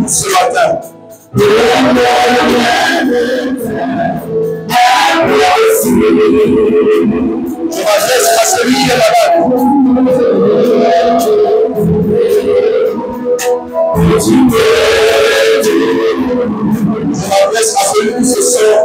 Ce matin, je m'adresse à celui qui est malade. Je m'adresse à celui qui se sent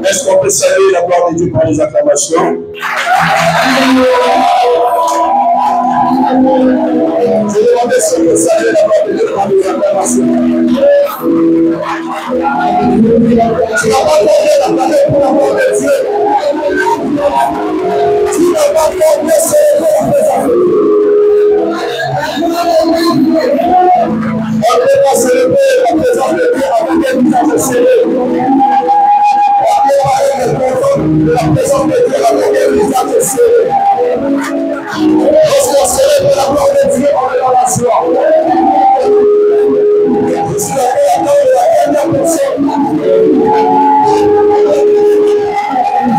Est-ce qu'on peut saluer la gloire de Dieu par les acclamations? Je demandais si on peut saluer la gloire de Dieu par les acclamations. Tu n'as pas demandé la planète pour la gloire de Dieu. Tu n'as pas demandé célébrer la présence de Dieu. On ne peut pas célébrer la présence de Dieu avec un visage serré. De la présence de Dieu avec un visage serré. Lorsqu'on célèbre la gloire de Dieu, on est dans la joie. Je suis d'accord avec la dernière personne.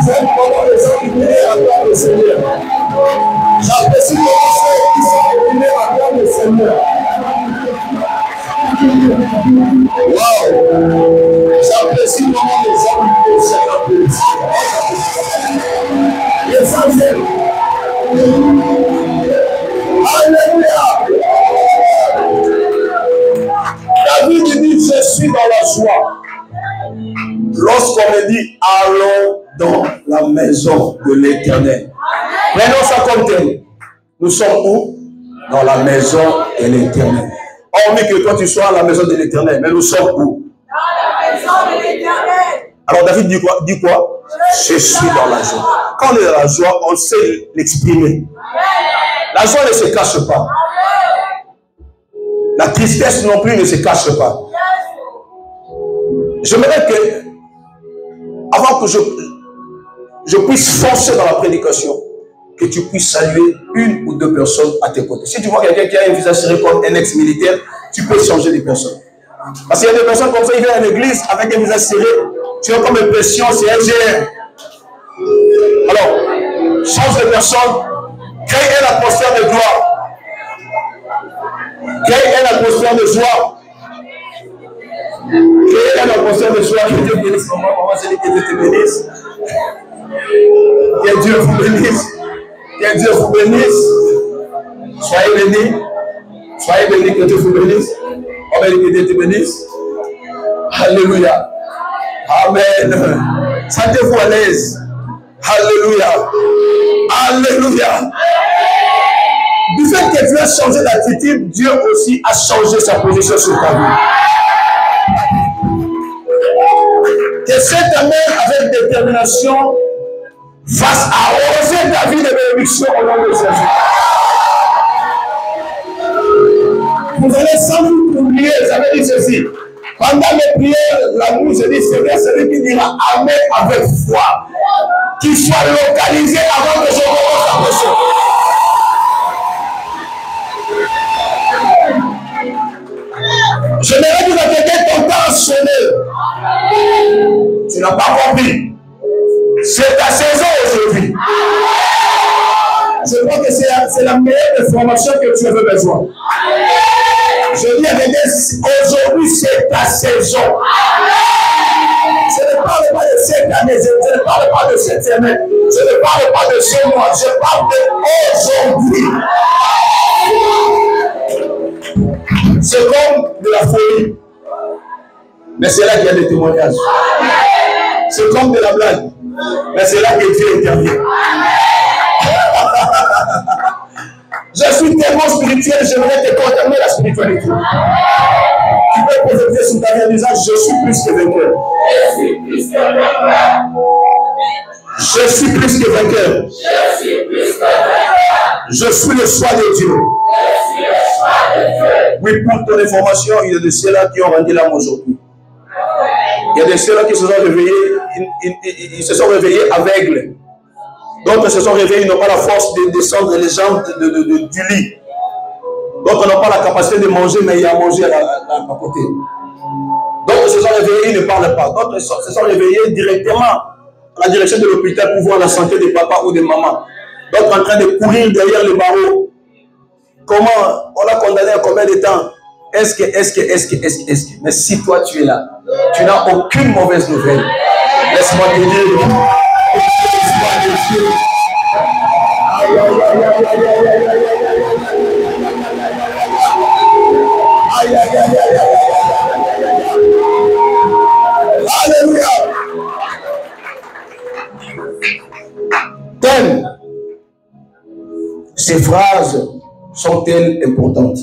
J'aime comment les gens unissent à gloire du Seigneur. J'apprécie les gens qui sont unis à gloire du Seigneur. Wow! J'apprécie comment les gens unis au Seigneur. L'essentiel. Alléluia. David dit, je suis dans la joie. Lorsqu'on me dit, allons dans la maison de l'Éternel. Prenons ça comme tel. Nous sommes où? Dans la maison de l'Éternel. Hormis que toi tu sois à la maison de l'Éternel, mais nous sommes où? Dans la maison de l'Éternel. Alors David dit quoi? Je suis dans la joie. Quand on est dans la joie, on sait l'exprimer. La joie ne se cache pas. La tristesse non plus ne se cache pas. J'aimerais que, avant que je puisse foncer dans la prédication, que tu puisses saluer une ou deux personnes à tes côtés. Si tu vois quelqu'un qui a un visage serré comme un ex-militaire, tu peux changer de personne. Parce qu'il y a des personnes comme ça, ils viennent à l'église avec un visage serré, tu as comme impression, c'est un GR. Alors, change de personne, crée une atmosphère de gloire, crée une atmosphère de joie, crée une atmosphère de joie. Que Dieu bénisse, maman, c'est lui que Dieu te bénisse. Que Dieu vous bénisse. Que Dieu vous bénisse. Soyez bénis. Soyez bénis, que Dieu vous bénisse. On va dire que Dieu te bénisse. Alléluia. Amen. Sentez-vous à l'aise. Alléluia. Alléluia. Du fait que Dieu a changé d'attitude, Dieu aussi a changé sa position sur ta vie. Que cette année, avec détermination, fasse arroser ta vie de bénédiction au nom de Jésus. Vous allez sans doute oublier, j'avais dit ceci. Pendant les prières, la nuit, je dis, Seigneur, celui qui dira Amen avec foi, qu'il soit localisé avant que je commence à prêcher. Je n'aurais dit à quelqu'un ton temps a sonné. Tu n'as pas compris. C'est ta saison aujourd'hui. Je crois que c'est la meilleure information que tu avais besoin. Je dis à quelqu'un, aujourd'hui c'est ta saison. Je ne parle pas de cette année, je ne parle pas de cette semaine, je ne parle pas de ce mois, je parle d'aujourd'hui. C'est comme de la folie. Mais c'est là qu'il y a des témoignages. C'est comme de la blague. Mais c'est là que Dieu intervient. Je suis tellement spirituel, j'aimerais te condamner la spiritualité. Tu peux profiter sur ta vie en disant, je suis plus que vainqueur. Je suis plus que vainqueur. Je suis le choix de Dieu. Oui, pour ton information, il y a de ceux-là qui ont rendu l'âme aujourd'hui. Il y a de ceux-là qui se sont réveillés, ils se sont réveillés aveugles. D'autres se sont réveillés, ils n'ont pas la force de descendre les jambes du lit. D'autres n'ont pas la capacité de manger, mais il y a à manger à côté. D'autres se sont réveillés, ils ne parlent pas. D'autres se sont réveillés directement à la direction de l'hôpital pour voir la santé des papas ou des mamans. D'autres en train de courir derrière les barreaux. Comment on l'a condamné à combien de temps? Est-ce que. Mais si toi tu es là, tu n'as aucune mauvaise nouvelle. Laisse-moi te dire. Alléluia. Thème. Ces phrases sont-elles importantes?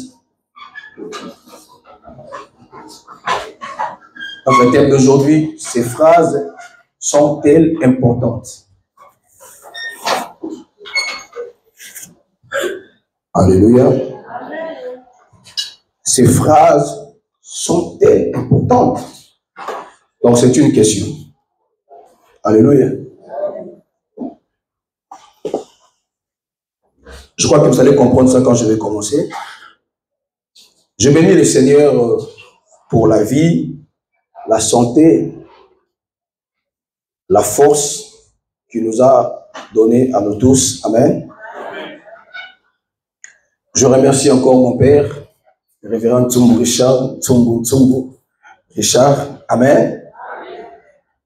Dans le thème d'aujourd'hui, ces phrases sont-elles importantes? Alléluia. Ces phrases sont-elles importantes? Donc c'est une question. Alléluia. Je crois que vous allez comprendre ça quand je vais commencer. Je bénis le Seigneur pour la vie, la santé, la force qu'il nous a donnée à nous tous. Amen. Je remercie encore mon Père, le révérend Tsumbu Richard. Amen.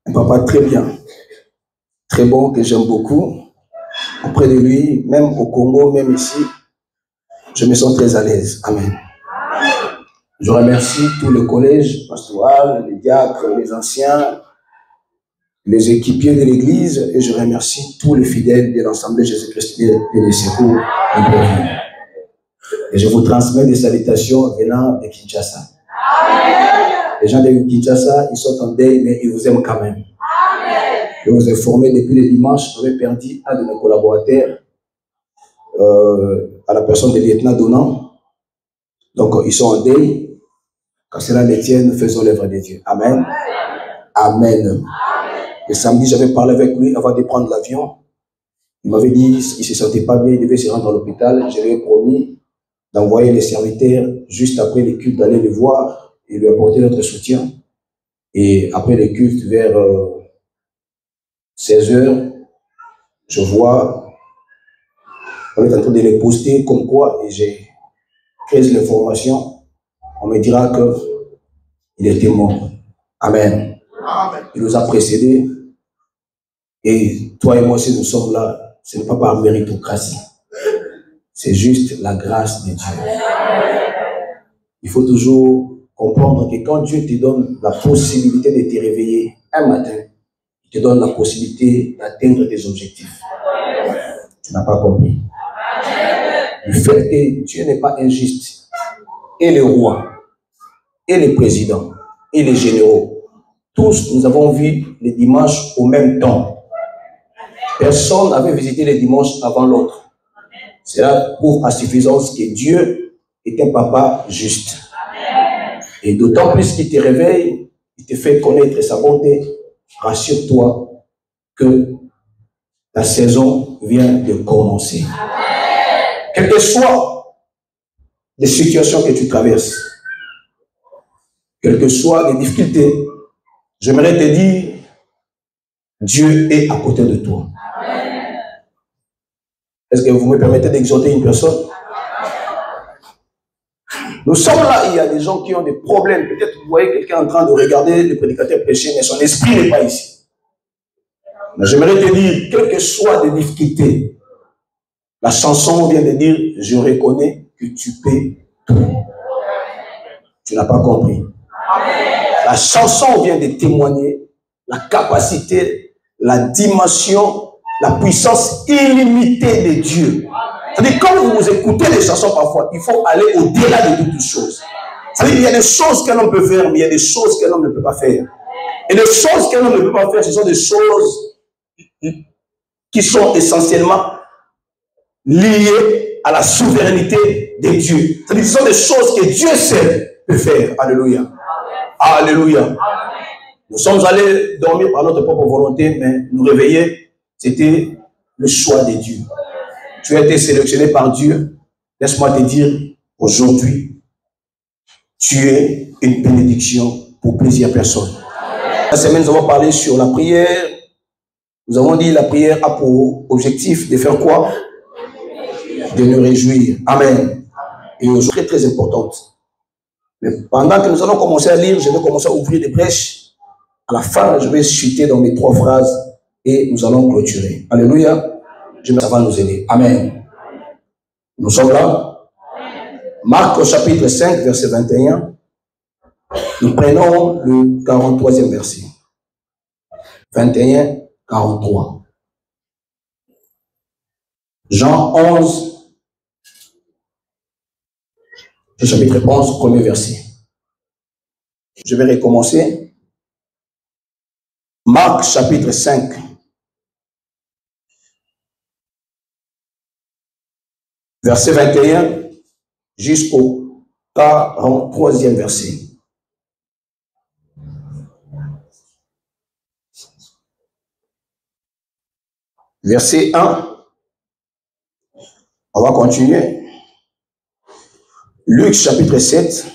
Un papa très bien, très bon, que j'aime beaucoup. Auprès de lui, même au Congo, même ici, je me sens très à l'aise. Amen. Je remercie tout le collège pastoral, les diacres, les anciens, les équipiers de l'église, et je remercie tous les fidèles de l'Assemblée Jésus-Christ et des secours. Et je vous transmets des salutations venant de Kinshasa. Les gens de Kinshasa, ils sont en deuil, mais ils vous aiment quand même. Je vous ai formé depuis le dimanche, j'avais perdu un de mes collaborateurs, à la personne de lieutenant Donant. Donc, ils sont en deuil. Quand cela les tienne, faisons l'œuvre de Dieu. Amen. Amen. Le samedi, j'avais parlé avec lui avant de prendre l'avion. Il m'avait dit qu'il ne se sentait pas bien, il devait se rendre à l'hôpital. Je lui ai promis d'envoyer les serviteurs juste après les cultes, d'aller le voir et lui apporter notre soutien. Et après les cultes, vers 16 h, je vois, on est en train de les poster comme quoi, et j'ai pris l'information, on me dira qu'il était mort. Amen. Amen. Il nous a précédés. Et toi et moi, si nous sommes là, ce n'est pas par méritocratie. C'est juste la grâce de Dieu. Il faut toujours comprendre que quand Dieu te donne la possibilité de te réveiller un matin, il te donne la possibilité d'atteindre tes objectifs. Tu n'as pas compris. Le fait que Dieu n'est pas injuste, et les rois, et les présidents, et les généraux, tous nous avons vu les dimanches au même temps. Personne n'avait visité les dimanches avant l'autre. Cela prouve à suffisance que Dieu est un papa juste. Et d'autant plus qu'il te réveille, il te fait connaître sa bonté. Rassure-toi que la saison vient de commencer. Quelles que soient les situations que tu traverses, quelles que soient les difficultés, j'aimerais te dire, Dieu est à côté de toi. Est-ce que vous me permettez d'exhorter une personne? Nous sommes là, il y a des gens qui ont des problèmes. Peut-être vous voyez quelqu'un en train de regarder le prédicateur prêcher, mais son esprit n'est pas ici. Mais j'aimerais te dire, quelles que soient les difficultés, la chanson vient de dire, je reconnais que tu peux tout. Tu n'as pas compris. La chanson vient de témoigner la capacité, la dimension, la puissance illimitée de Dieu. C'est-à-dire, quand vous écoutez les chansons parfois, il faut aller au-delà de toutes choses. C'est-à-dire, il y a des choses qu'un homme peut faire, mais il y a des choses qu'un homme ne peut pas faire. Et les choses qu'un homme ne peut pas faire, ce sont des choses qui sont essentiellement liées à la souveraineté de Dieu. C'est-à-dire, ce sont des choses que Dieu seul peut faire. Alléluia. Alléluia. Nous sommes allés dormir par notre propre volonté, mais nous réveiller, c'était le choix de Dieu. Tu as été sélectionné par Dieu. Laisse-moi te dire, aujourd'hui, tu es une bénédiction pour plusieurs personnes. La semaine, nous avons parlé sur la prière. Nous avons dit la prière a pour objectif de faire quoi? De nous réjouir. Amen. Et aujourd'hui, très très importante. Mais pendant que nous allons commencer à lire, je vais commencer à ouvrir des brèches. À la fin, je vais chuter dans mes 3 phrases et nous allons clôturer. Alléluia. Ça va nous aider. Amen. Nous sommes là. Marc au chapitre 5, verset 21. Nous prenons le 43e verset. 21, 43. Jean 11, chapitre 11, premier verset. Je vais recommencer. Marc chapitre 5. Verset 21 jusqu'au 43e verset. Verset 1. On va continuer. Luc chapitre 7.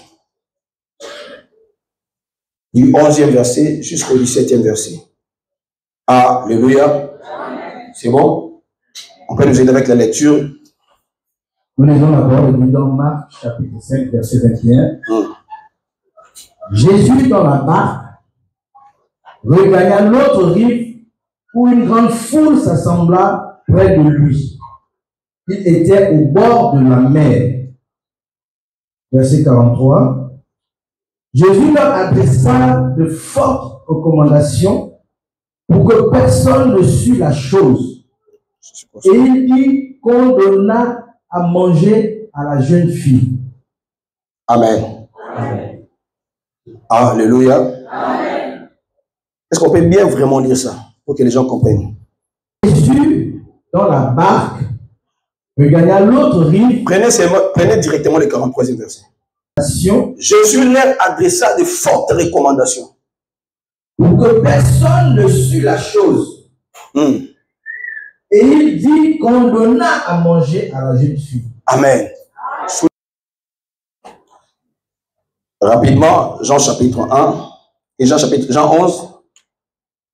Du 11e verset jusqu'au 17e verset. Alléluia. C'est bon? On peut nous aider avec la lecture. Nous lisons la parole de dans Marc, chapitre 5, verset 21. Jésus, dans la barque, regagna l'autre rive où une grande foule s'assembla près de lui. Il était au bord de la mer. Verset 43. Jésus leur adressa de fortes recommandations pour que personne ne sût la chose. Et il dit qu'on donna à manger à la jeune fille. Amen. Amen. Alléluia. Amen. Est-ce qu'on peut bien vraiment lire ça pour que les gens comprennent? Jésus, dans la barque, regagna l'autre rive. Prenez directement le 43e verset. Jésus leur adressa de fortes recommandations pour que personne ne sût la chose. Et il dit qu'on donna à manger à la jeune fille. Amen. Rapidement, Jean chapitre 1 et Jean 11.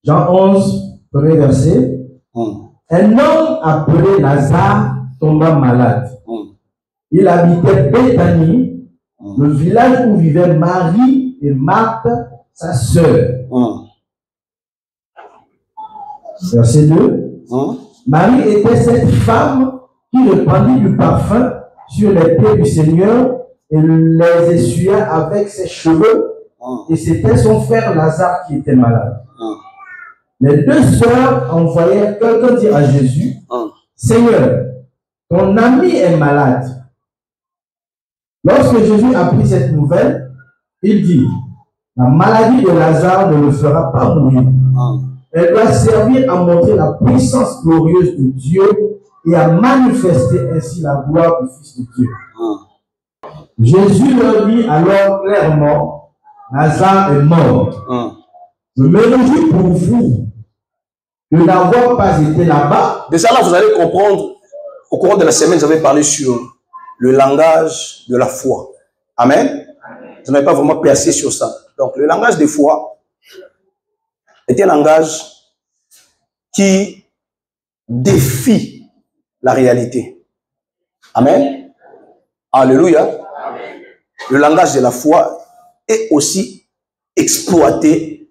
Jean 11, premier verset. Un homme appelé Lazare tomba malade. Il habitait Béthanie, le village où vivaient Marie et Marthe, sa sœur. Verset 2. Marie était cette femme qui répandit du parfum sur les pieds du Seigneur et les essuya avec ses cheveux. Et c'était son frère Lazare qui était malade. Les deux sœurs envoyèrent quelqu'un dire à Jésus, Seigneur, ton ami est malade. Lorsque Jésus apprit cette nouvelle, il dit, la maladie de Lazare ne le fera pas mourir. Elle doit servir à montrer la puissance glorieuse de Dieu et à manifester ainsi la gloire du Fils de Dieu. Jésus leur dit alors clairement, Lazare est mort. Je me réjouis pour vous de n'avoir pas été là-bas. Déjà là, vous allez comprendre, au cours de la semaine, j'avais parlé sur le langage de la foi. Amen. Je n'avais pas vraiment percé sur ça. Donc, le langage de foi est un langage qui défie la réalité. Amen. Alléluia. Amen. Le langage de la foi est aussi exploité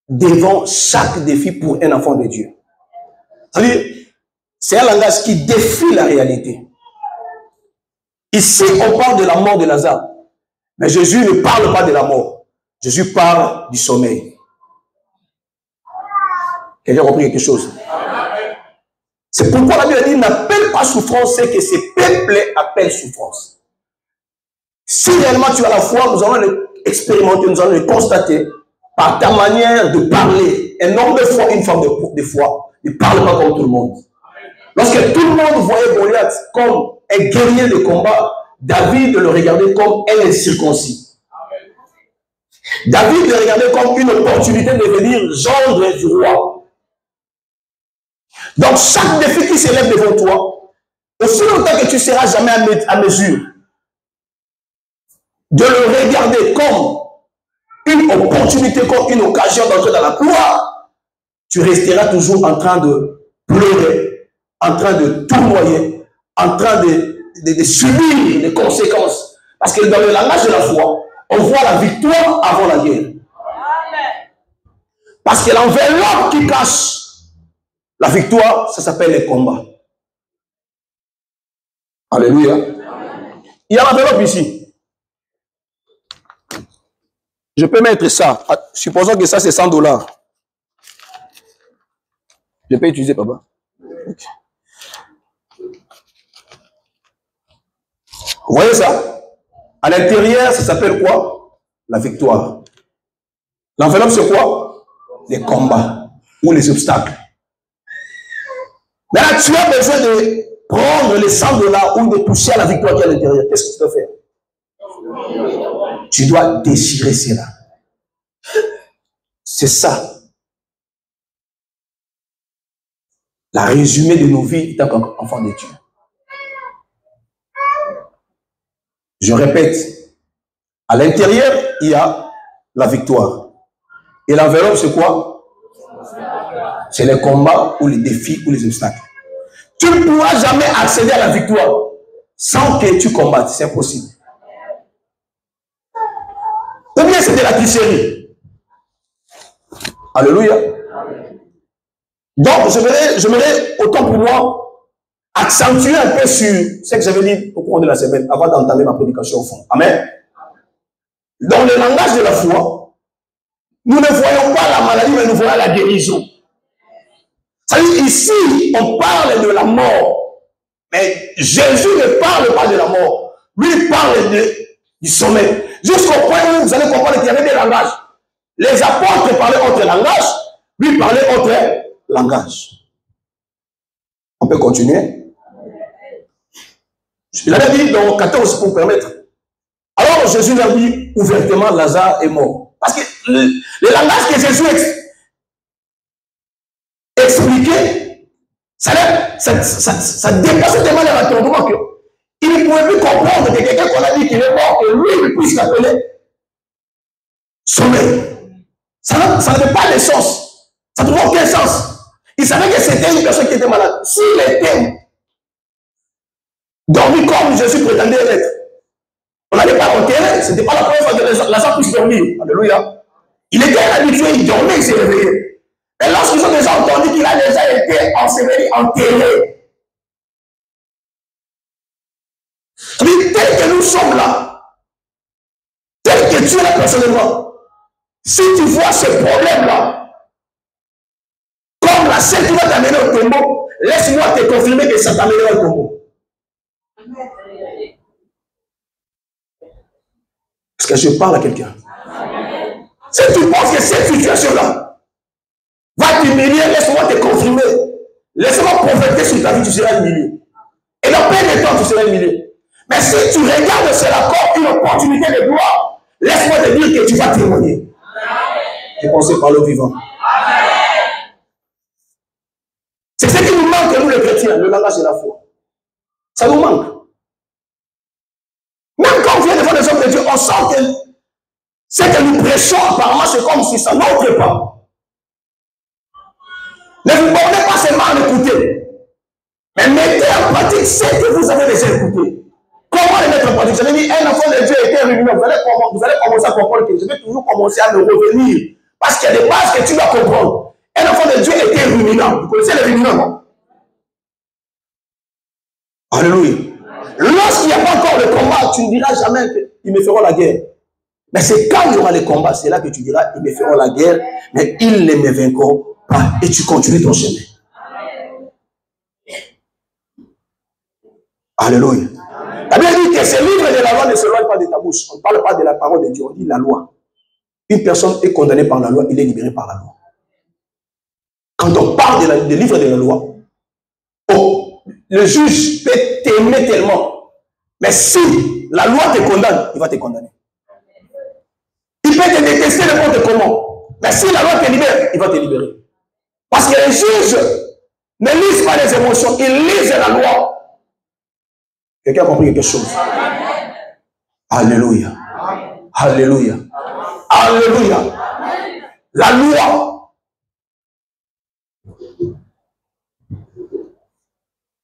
devant chaque défi pour un enfant de Dieu. C'est-à-dire, c'est un langage qui défie la réalité. Ici, on parle de la mort de Lazare. Mais Jésus ne parle pas de la mort. Jésus parle du sommeil. Quelqu'un a compris quelque chose? C'est pourquoi la Bible dit, n'appelle pas souffrance, c'est que ces peuples appellent souffrance. Si réellement tu as la foi, nous allons l'expérimenter, nous allons le constater par ta manière de parler. Un homme de foi, une femme de foi, ne parle pas comme tout le monde. Lorsque tout le monde voyait Goliath comme un guerrier de combat, David le regardait comme un incirconcis. David le regardait comme une opportunité de devenir gendre du roi. Donc chaque défi qui s'élève devant toi, aussi longtemps que tu ne seras jamais à mesure de le regarder comme une opportunité, comme une occasion d'entrer dans la gloire, tu resteras toujours en train de pleurer, en train de tournoyer, en train de subir les conséquences. Parce que dans le langage de la foi, on voit la victoire avant la guerre. Parce que l'enveloppe qui cache la victoire, ça s'appelle les combats. Alléluia. Il y a l'enveloppe ici. Je peux mettre ça. Supposons que ça, c'est $100. Je peux utiliser, papa. Okay. Vous voyez ça? À l'intérieur, ça s'appelle quoi? La victoire. L'enveloppe, c'est quoi? Les combats ou les obstacles. Mais là, tu as besoin de prendre les $100 ou de toucher à la victoire qui est à l'intérieur. Qu'est-ce que tu dois faire? Tu dois déchirer cela. C'est ça. La résumé de nos vies en tant qu'enfants de Dieu. Je répète, à l'intérieur, il y a la victoire. Et l'enveloppe, c'est quoi? C'est les combats ou les défis ou les obstacles. Tu ne pourras jamais accéder à la victoire sans que tu combattes. C'est impossible. Ou bien c'est de la tricherie. Alléluia. Donc, j'aimerais autant pour moi accentuer un peu sur ce que j'avais dit au cours de la semaine avant d'entamer ma prédication au fond. Amen. Dans le langage de la foi, nous ne voyons pas la maladie, mais nous voyons la guérison. C'est-à-dire ici, on parle de la mort. Mais Jésus ne parle pas de la mort. Lui, il parle du sommeil. Jusqu'au point où vous allez comprendre qu'il y avait des langages. Les apôtres parlaient autre langage. Lui parlait autre langage. On peut continuer. Il avait dit dans 14 pour permettre. Alors Jésus leur dit ouvertement, Lazare est mort. Parce que le langage que Jésus expliquait Ça dépasse tellement leur entendement qu'ils ne pouvaient plus comprendre que quelqu'un qu'on a dit qu'il est mort, que lui, il puisse l'appeler sommeil. Ça n'avait pas de sens. Ça ne trouvait aucun sens. Il savait que c'était une personne qui était malade. S'il était dormi comme Jésus prétendait l'être, on n'allait pas l'enterrer. Ce n'était pas la première fois que Lazare puisse dormir. Alléluia. Il était habitué, il dormait, il s'est réveillé. Et lorsqu'ils ont déjà entendu qu'il a déjà été enseveli, enterré, tel que nous sommes là, tel que tu es là personnellement, si tu vois ce problème-là, comme la scène qui va t'amener au tombeau, laisse-moi te confirmer que ça t'amènera au tombeau. Est-ce que je parle à quelqu'un? Si tu penses que cette situation-là va t'humilier, laisse-moi te confirmer. Laisse-moi prophétiser sur ta vie, tu seras humilié. Et dans plein de temps, tu seras humilié. Mais si tu regardes cela comme une opportunité de gloire, laisse-moi te dire que tu vas témoigner. Je pensais par le vivant. C'est ce qui nous manque, nous les chrétiens, le langage de la foi. Ça nous manque. Même quand on vient devant les hommes de Dieu, on sent que ce que nous prêchons, apparemment, c'est comme si ça n'entre pas. Ne vous bornez pas seulement à l'écouter, mais mettez en pratique ce que vous avez déjà écouté. Comment le mettre en pratique? J'avais dit, un enfant de Dieu était réuni. Vous allez commencer à comprendre que je vais toujours commencer à me revenir. Parce qu'il y a des bases que tu dois comprendre. Un enfant de Dieu était ruminant. Vous connaissez les ruminants, non? Alléluia. Lorsqu'il n'y a pas encore le combat, tu ne diras jamais qu'ils me feront la guerre. Mais c'est quand il y aura le combat, c'est là que tu diras, ils me feront la guerre, mais ils ne me vaincront pas. Et tu continues ton chemin. Alléluia. La Bible dit que ce livre de la loi ne s'éloigne pas de ta bouche. On ne parle pas de la parole de Dieu, on dit la loi. Une personne est condamnée par la loi, il est libéré par la loi. Quand on parle des livres de la loi, le juge peut t'aimer tellement. Mais si la loi te condamne, il va te condamner. Il peut te détester n'importe comment. Mais si la loi te libère, il va te libérer. Parce que les juges ne lisent pas les émotions, ils lisent la loi. Quelqu'un a compris quelque chose? Alléluia. Alléluia. Alléluia. La loi.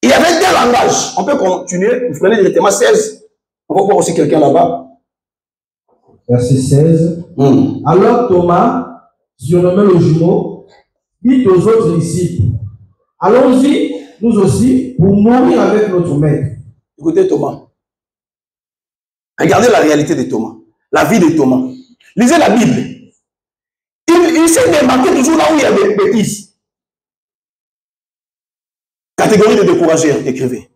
Il y avait deux langages. On peut continuer. Vous prenez directement 16. On va voir aussi quelqu'un là-bas. Verset 16. Alors Thomas, surnommé le jumeau, dit aux autres disciples, allons-y, nous aussi, pour mourir avec notre maître. Écoutez Thomas. Regardez la réalité de Thomas. La vie de Thomas. Lisez la Bible. Il s'est démarqué toujours là où il y a des bêtises. Catégorie de découragés, écrivez.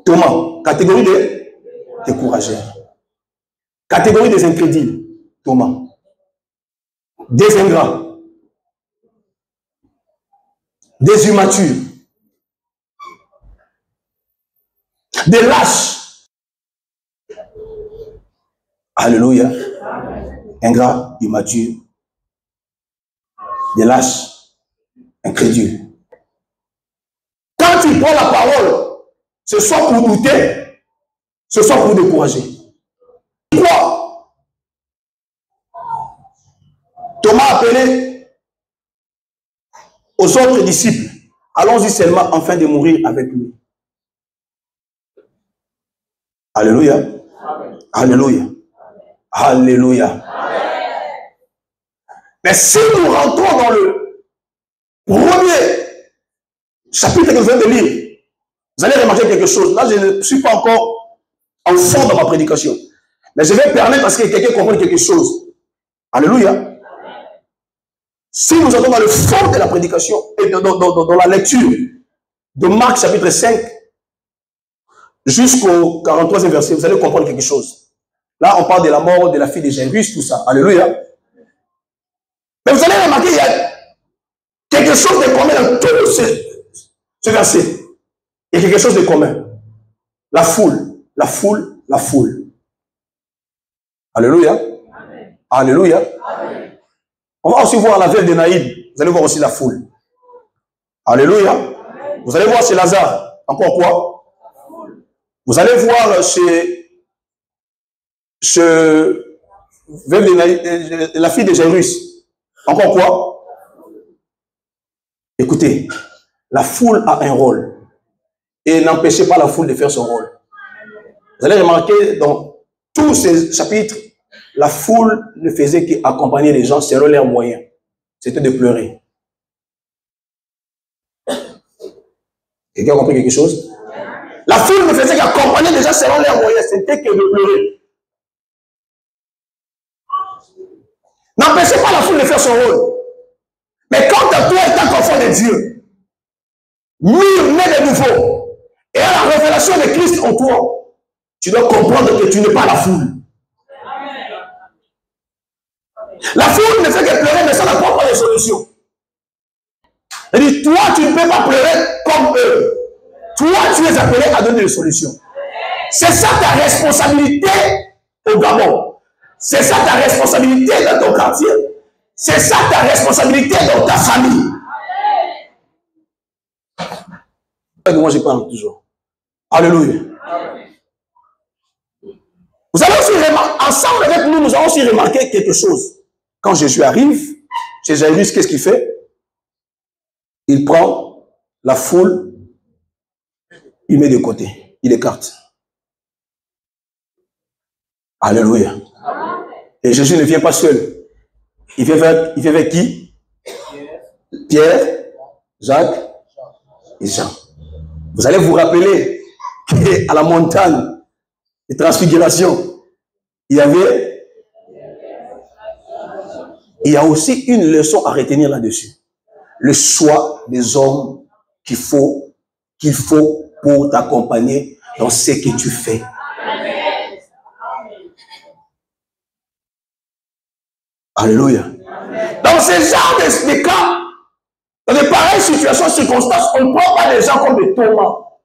Thomas, catégorie de découragés. Catégorie des incrédules, Thomas. Des ingrats. Des immatures. Des lâches. Alléluia. Ingrats, immatures. Des lâches. Incrédules. Quand tu prends la parole, ce soit pour douter, ce soit pour décourager. Pourquoi? Thomas a appelé aux autres disciples, allons-y seulement afin de mourir avec lui. Alléluia. Alléluia. Alléluia. Mais si nous rentrons dans le premier chapitre que vous venez de lire, vous allez remarquer quelque chose. Là, je ne suis pas encore en fond dans ma prédication. Mais je vais permettre parce que quelqu'un comprenne quelque chose. Alléluia. Si nous entrons dans le fond de la prédication et dans la lecture de Marc chapitre 5 jusqu'au 43e verset, vous allez comprendre quelque chose. Là, on parle de la mort de la fille de Jairus, tout ça. Alléluia. Mais vous allez remarquer, il y a quelque chose de commun dans tout ce verset. Il y a quelque chose de commun. La foule, la foule, la foule. Alléluia. Amen. Alléluia. Amen. On va aussi voir la veuve de Naïd. Vous allez voir aussi la foule. Alléluia. Vous allez voir chez Lazare. Encore quoi? Vous allez voir chez la fille de Jairus. Encore quoi? Écoutez, la foule a un rôle. Et n'empêchez pas la foule de faire son rôle. Vous allez remarquer dans tous ces chapitres, la foule ne faisait qu'accompagner les gens selon leurs moyens. C'était de pleurer. Quelqu'un a compris quelque chose? La foule ne faisait qu'accompagner les gens selon leurs moyens. C'était que de pleurer. N'empêchez pas la foule de faire son rôle. Mais quand toi, étant enfant de Dieu, mûr, né de nouveau, et à la révélation de Christ en toi, tu dois comprendre que tu n'es pas la foule. La foule ne fait que pleurer, mais ça n'apporte pas de solution. Elle dit, toi, tu ne peux pas pleurer comme eux. Toi, tu es appelé à donner des solutions. C'est ça ta responsabilité au Gabon. C'est ça ta responsabilité dans ton quartier. C'est ça ta responsabilité dans ta famille. Moi, je parle toujours. Alléluia. Vous allez aussi remarquer, ensemble avec nous, nous allons aussi remarquer quelque chose. Quand Jésus arrive, chez Jairus, qu'est-ce qu'il fait? Il prend la foule, il met de côté, il écarte. Alléluia. Et Jésus ne vient pas seul. Il vient avec qui? Pierre, Jacques et Jean. Vous allez vous rappeler qu'à la montagne de transfiguration, il y a aussi une leçon à retenir là-dessus. Le choix des hommes qu'il faut pour t'accompagner dans ce que tu fais. Alléluia. Dans ce genre de cas, dans de pareilles situations, circonstances, on ne prend pas les gens comme des tourments.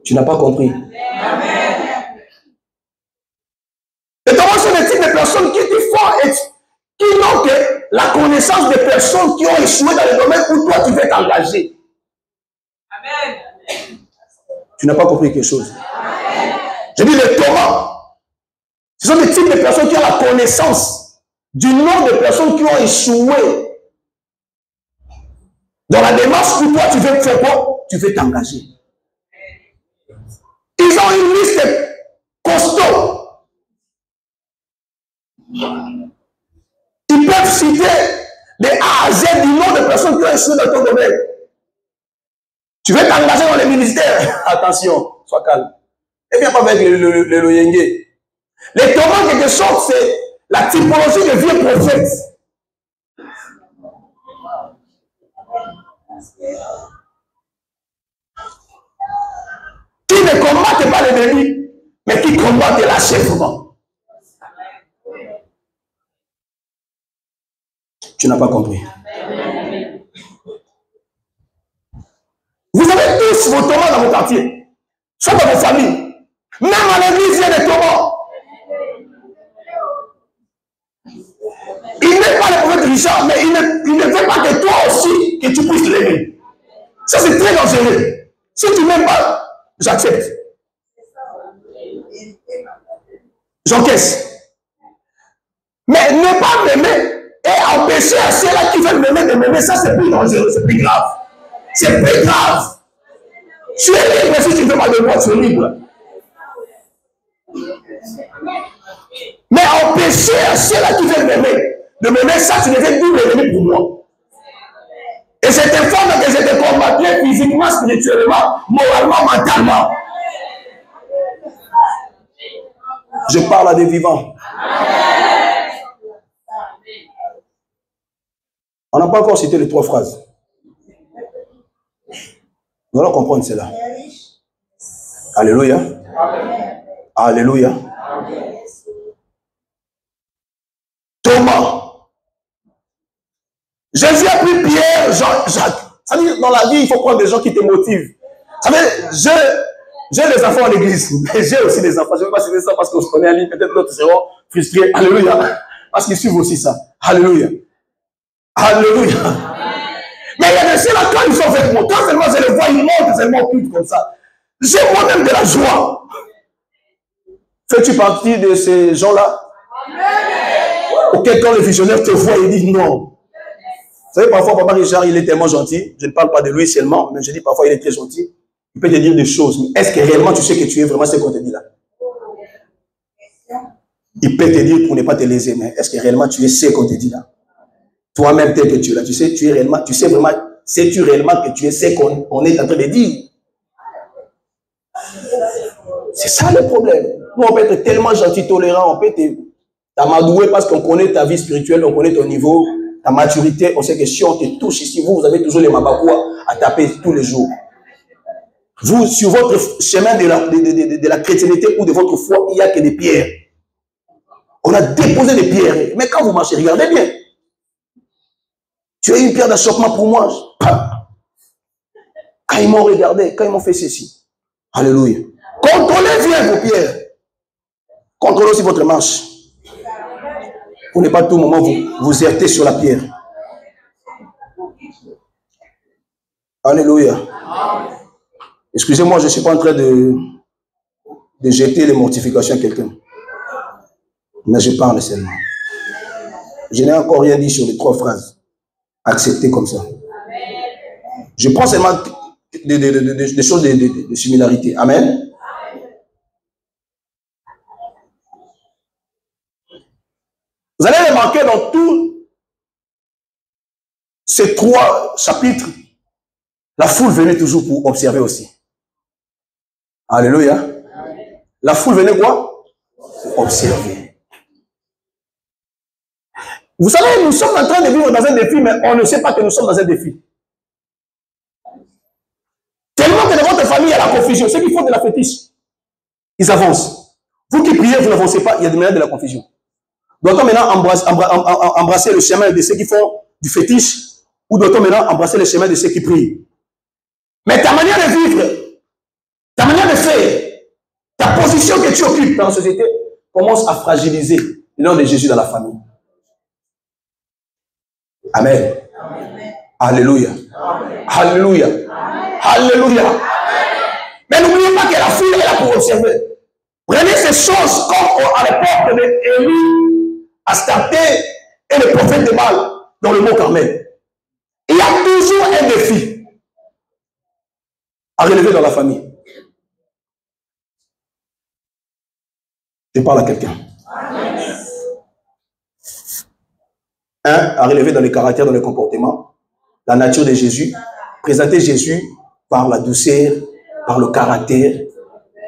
Tu n'as pas compris. Et donc, c'est le type de personnes qui n'ont que la connaissance des personnes qui ont échoué dans le domaine où toi tu veux t'engager. Tu n'as pas compris quelque chose. Je dis les Thomas. Ce sont des types de personnes qui ont la connaissance du nombre de personnes qui ont échoué dans la démarche où toi tu veux faire quoi? Tu veux t'engager. Ils ont une liste costaud. Ils peuvent citer de A à Z du nombre de personnes qui ont échoué dans ton domaine. Tu veux t'engager dans les ministères? Attention, sois calme. Et viens pas avec le loyenge. Les Thomas, quelque chose, c'est la typologie de vieux prophètes. Qui ne combattent pas l'ennemi, mais qui combattent l'achèvement. Tu n'as pas compris. Vous avez tous vos Thomas dans vos quartiers, soit dans vos familles. Même à l'église, il y a des Thomas. Il n'est pas le prophète Richard, mais il ne veut pas que toi aussi, que tu puisses l'aimer. Ça, c'est très dangereux. Si tu n'aimes pas, j'accepte. J'encaisse. Mais ne pas m'aimer et empêcher à ceux-là qui veulent m'aimer de m'aimer, ça c'est plus dangereux, c'est plus grave. C'est plus grave. Tu es libre si tu ne veux pas de moi, tu es libre. Mais empêcher à ceux-là qui veulent m'aimer de m'aimer, ça tu deviens double ennemi pour moi. Et c'est une forme que je te combattrai physiquement, spirituellement, moralement, mentalement. Je parle à des vivants. On n'a pas encore cité les 3 phrases. Nous allons comprendre cela. Alléluia. Alléluia. Thomas. Jésus a pris Pierre, Jean, Jacques. Ça veut dire, dans la vie, il faut prendre des gens qui te motivent. Ça veut dire, j'ai des enfants à l'église, mais j'ai aussi des enfants. Je ne vais pas citer ça parce qu'on se connaît en ligne. Peut-être d'autres seront frustrés. Alléluia. Parce qu'ils suivent aussi ça. Alléluia. Alléluia. Mais il y a des là, quand ils sont avec moi, quand seulement je les vois, ils montent seulement culte comme ça. J'ai moi-même de la joie. Fais-tu partie de ces gens-là? Auquel quand le visionnaire te voit, il dit non. Vous savez, parfois, Papa Richard, il est tellement gentil. Je ne parle pas de lui seulement, mais je dis parfois, il est très gentil. Il peut te dire des choses. Mais est-ce que réellement tu sais que tu es vraiment ce qu'on te dit là? Il peut te dire pour ne pas te léser, mais est-ce que réellement tu es ce qu'on te dit là? Toi-même, tel que tu es là, tu sais, tu es réellement, tu sais vraiment, sais-tu réellement que tu es ce qu'on est en train de dire? C'est ça le problème. Nous, on peut être tellement gentil, tolérant, on peut t'amadouer parce qu'on connaît ta vie spirituelle, on connaît ton niveau, ta maturité. On sait que si on te touche ici, vous avez toujours les mabakoua à taper tous les jours. Vous, sur votre chemin de la chrétienté ou de votre foi, il n'y a que des pierres. On a déposé des pierres. Mais quand vous marchez, regardez bien. Tu es une pierre d'achoppement pour moi. Quand ils m'ont regardé, quand ils m'ont fait ceci. Alléluia. Contrôlez bien vos pierres. Contrôlez aussi votre marche. Pour ne pas tout moment vous heurter sur la pierre. Alléluia. Excusez-moi, je ne suis pas en train de jeter les mortifications à quelqu'un. Mais je parle seulement. Je n'ai encore rien dit sur les 3 phrases. Acceptées comme ça. Je prends seulement des choses de similarité. Amen. Vous allez remarquer dans tous ces 3 chapitres, la foule venait toujours pour observer aussi. Alléluia. La foule venait quoi? Observer. Vous savez, nous sommes en train de vivre dans un défi, mais on ne sait pas que nous sommes dans un défi. Tellement que dans votre famille, il y a la confusion. Ceux qui font de la fétiche, ils avancent. Vous qui priez, vous n'avancez pas, il y a des manières de la confusion. Doit-on maintenant embrasser le chemin de ceux qui font du fétiche, ou doit-on maintenant embrasser le chemin de ceux qui prient? Mais ta manière de vivre, ta manière de faire, ta position que tu occupes dans la société commence à fragiliser le nom de Jésus dans la famille. Amen. Amen. Alléluia. Amen. Alléluia. Amen. Alléluia. Amen. Mais n'oubliez pas que la foule est là pour observer. Prenez ces choses comme à l'époque d'Élie, Astarté et le prophète de Baal dans le mont Carmel. Il y a toujours un défi à relever dans la famille. Je parle à quelqu'un. Un, à relever dans les caractères, dans le comportement, la nature de Jésus, présenter Jésus par la douceur, par le caractère,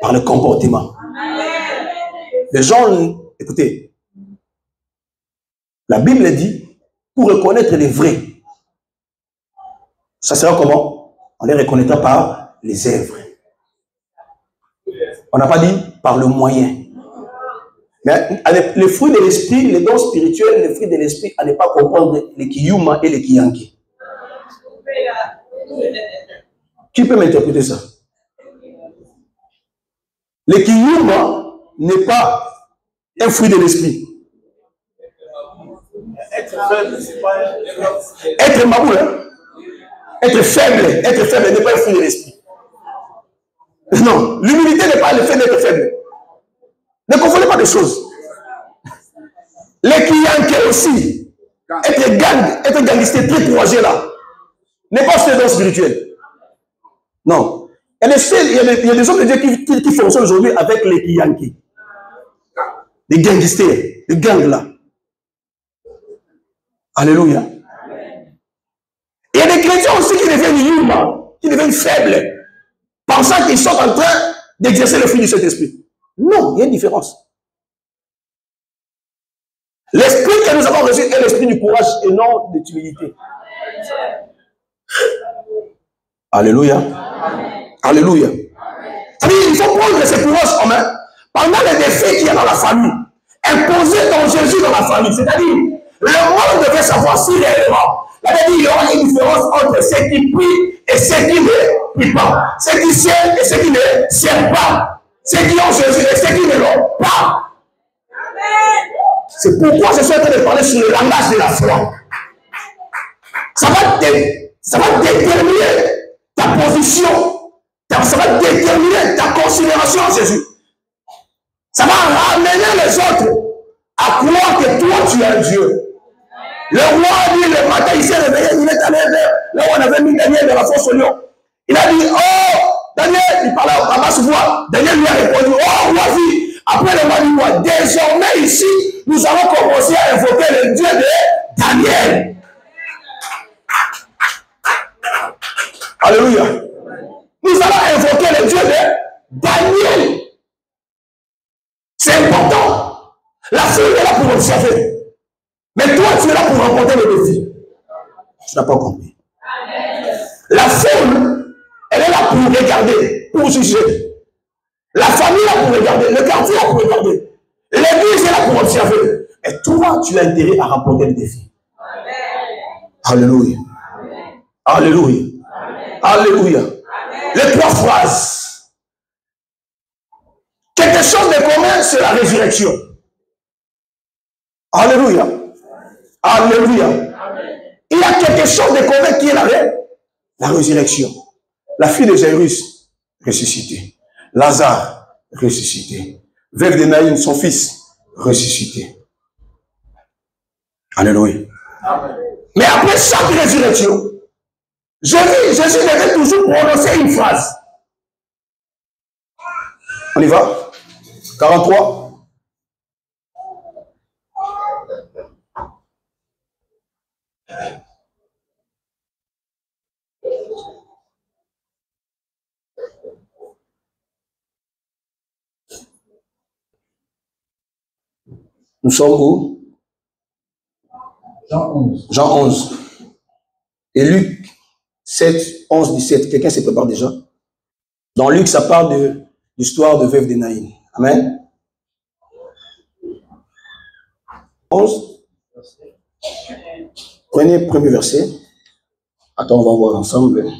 par le comportement. Les gens, écoutez, la Bible dit, pour reconnaître les vrais, ça sera comment? On les reconnaîtra par les œuvres. On n'a pas dit par le moyen. Mais les fruits de l'esprit, les dons spirituels, les fruits de l'esprit, à ne pas comprendre les kiyuma et les kiyanki. Qui peut m'interpréter ça? Le kiyuma n'est pas un fruit de l'esprit. Être faible, c'est pas être maboule, hein? Être faible n'est pas un fruit de l'esprit. Non, l'humilité n'est pas le fait d'être faible. Ne confondez pas des choses. Les clients aussi, être gangster très courageux là, n'est pas ce don spirituel. Non. Il y a des hommes de Dieu qui fonctionnent aujourd'hui avec les clients. Les gangsters, les gangs là. Alléluia. Il y a des chrétiens aussi qui deviennent humains, qui deviennent faibles, pensant qu'ils sont en train d'exercer le fruit du Saint-Esprit. Non, il y a une différence. L'esprit que nous avons reçu est l'esprit du courage et non de l'humilité. Alléluia. Amen. Alléluia. Il faut prendre ce courage en main pendant les défis qu'il y a dans la famille. Imposer ton Jésus dans la famille. C'est-à-dire, le monde devait savoir si réellement, il y aura une différence entre ceux qui prient et ceux qui ne prient pas. Ceux qui servent et ceux qui ne servent pas. Ceux qui ont Jésus et ceux qui ne l'ont pas. C'est pourquoi je suis en train de parler sur le langage de la foi. Ça va déterminer ta position. Ça va déterminer ta considération en Jésus. Ça va ramener les autres à croire que toi, tu es un Dieu. Le roi dit le matin, il s'est réveillé, il est allé vers là où on avait mis Daniel dans la fosse au lion. Il a dit, oh, Daniel, il parlait à basse voix. Daniel lui a répondu, oh, vas-y. Après le roi dit, moi, désormais ici, nous allons commencer à invoquer le Dieu de Daniel. Alléluia. Nous allons invoquer le Dieu de Daniel. C'est important. La foule est là pour observer. Mais toi, tu es là pour remporter le défi. Tu n'as pas compris. La foule, elle est là pour regarder, pour juger. La famille est là pour regarder. Le quartier est là pour regarder. L'église est là pour observer. Et toi, tu as intérêt à remporter le défi. Alléluia. Alléluia. Alléluia. Les trois phrases. Quelque chose de commun, c'est la résurrection. Alléluia. Alléluia. Il y a quelque chose de commun qui est la résurrection. La fille de Jairus, ressuscitée. Lazare, ressuscité. Veuve de Naïm, son fils, ressuscité. Alléluia. Mais après chaque résurrection, Jésus devait toujours prononcer une phrase. On y va? 43. Nous sommes où? Jean 11. Jean 11. Et Luc 7, 11, 17. Quelqu'un se prépare déjà? Dans Luc, ça parle de l'histoire de veuve de Naïm. Amen. 11. Prenez le premier verset. Attends, on va voir ensemble.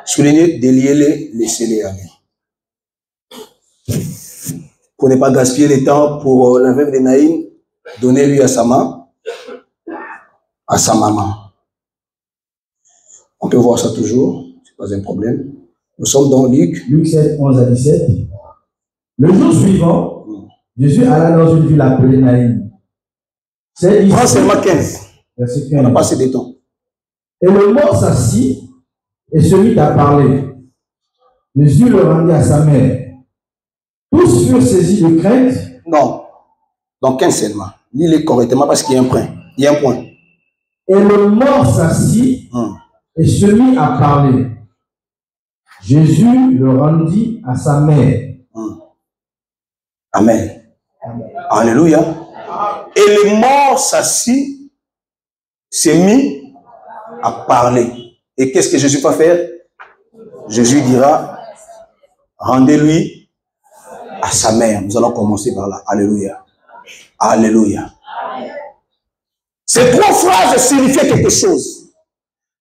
Soulignez, déliez-les, laissez-les aller. Pour ne pas gaspiller le temps pour la veuve de Naïm, donnez-lui à sa main, à sa maman. On peut voir ça toujours, ce n'est pas un problème. Nous sommes dans Luc. Luc 7, 11 à 17. Le jour suivant, Jésus alla dans une ville appelée Naïm. Prends seulement 15. Verset 15. On n'a pas assez de temps. Et le mort s'assit et se mit à parler. Jésus le rendit à sa mère. Tous furent saisis de crainte. Non. Donc 15 seulement. Lis-le correctement parce qu'il y a un point. Il y a un point. Et le mort s'assit et se mit à parler. Jésus le rendit à sa mère. Amen. Alléluia. Et le mort s'assit, s'est mis à parler. Et qu'est-ce que Jésus va faire? Jésus dira, rendez-lui à sa mère. Nous allons commencer par là. Alléluia. Alléluia. Ces trois phrases signifiaient quelque chose.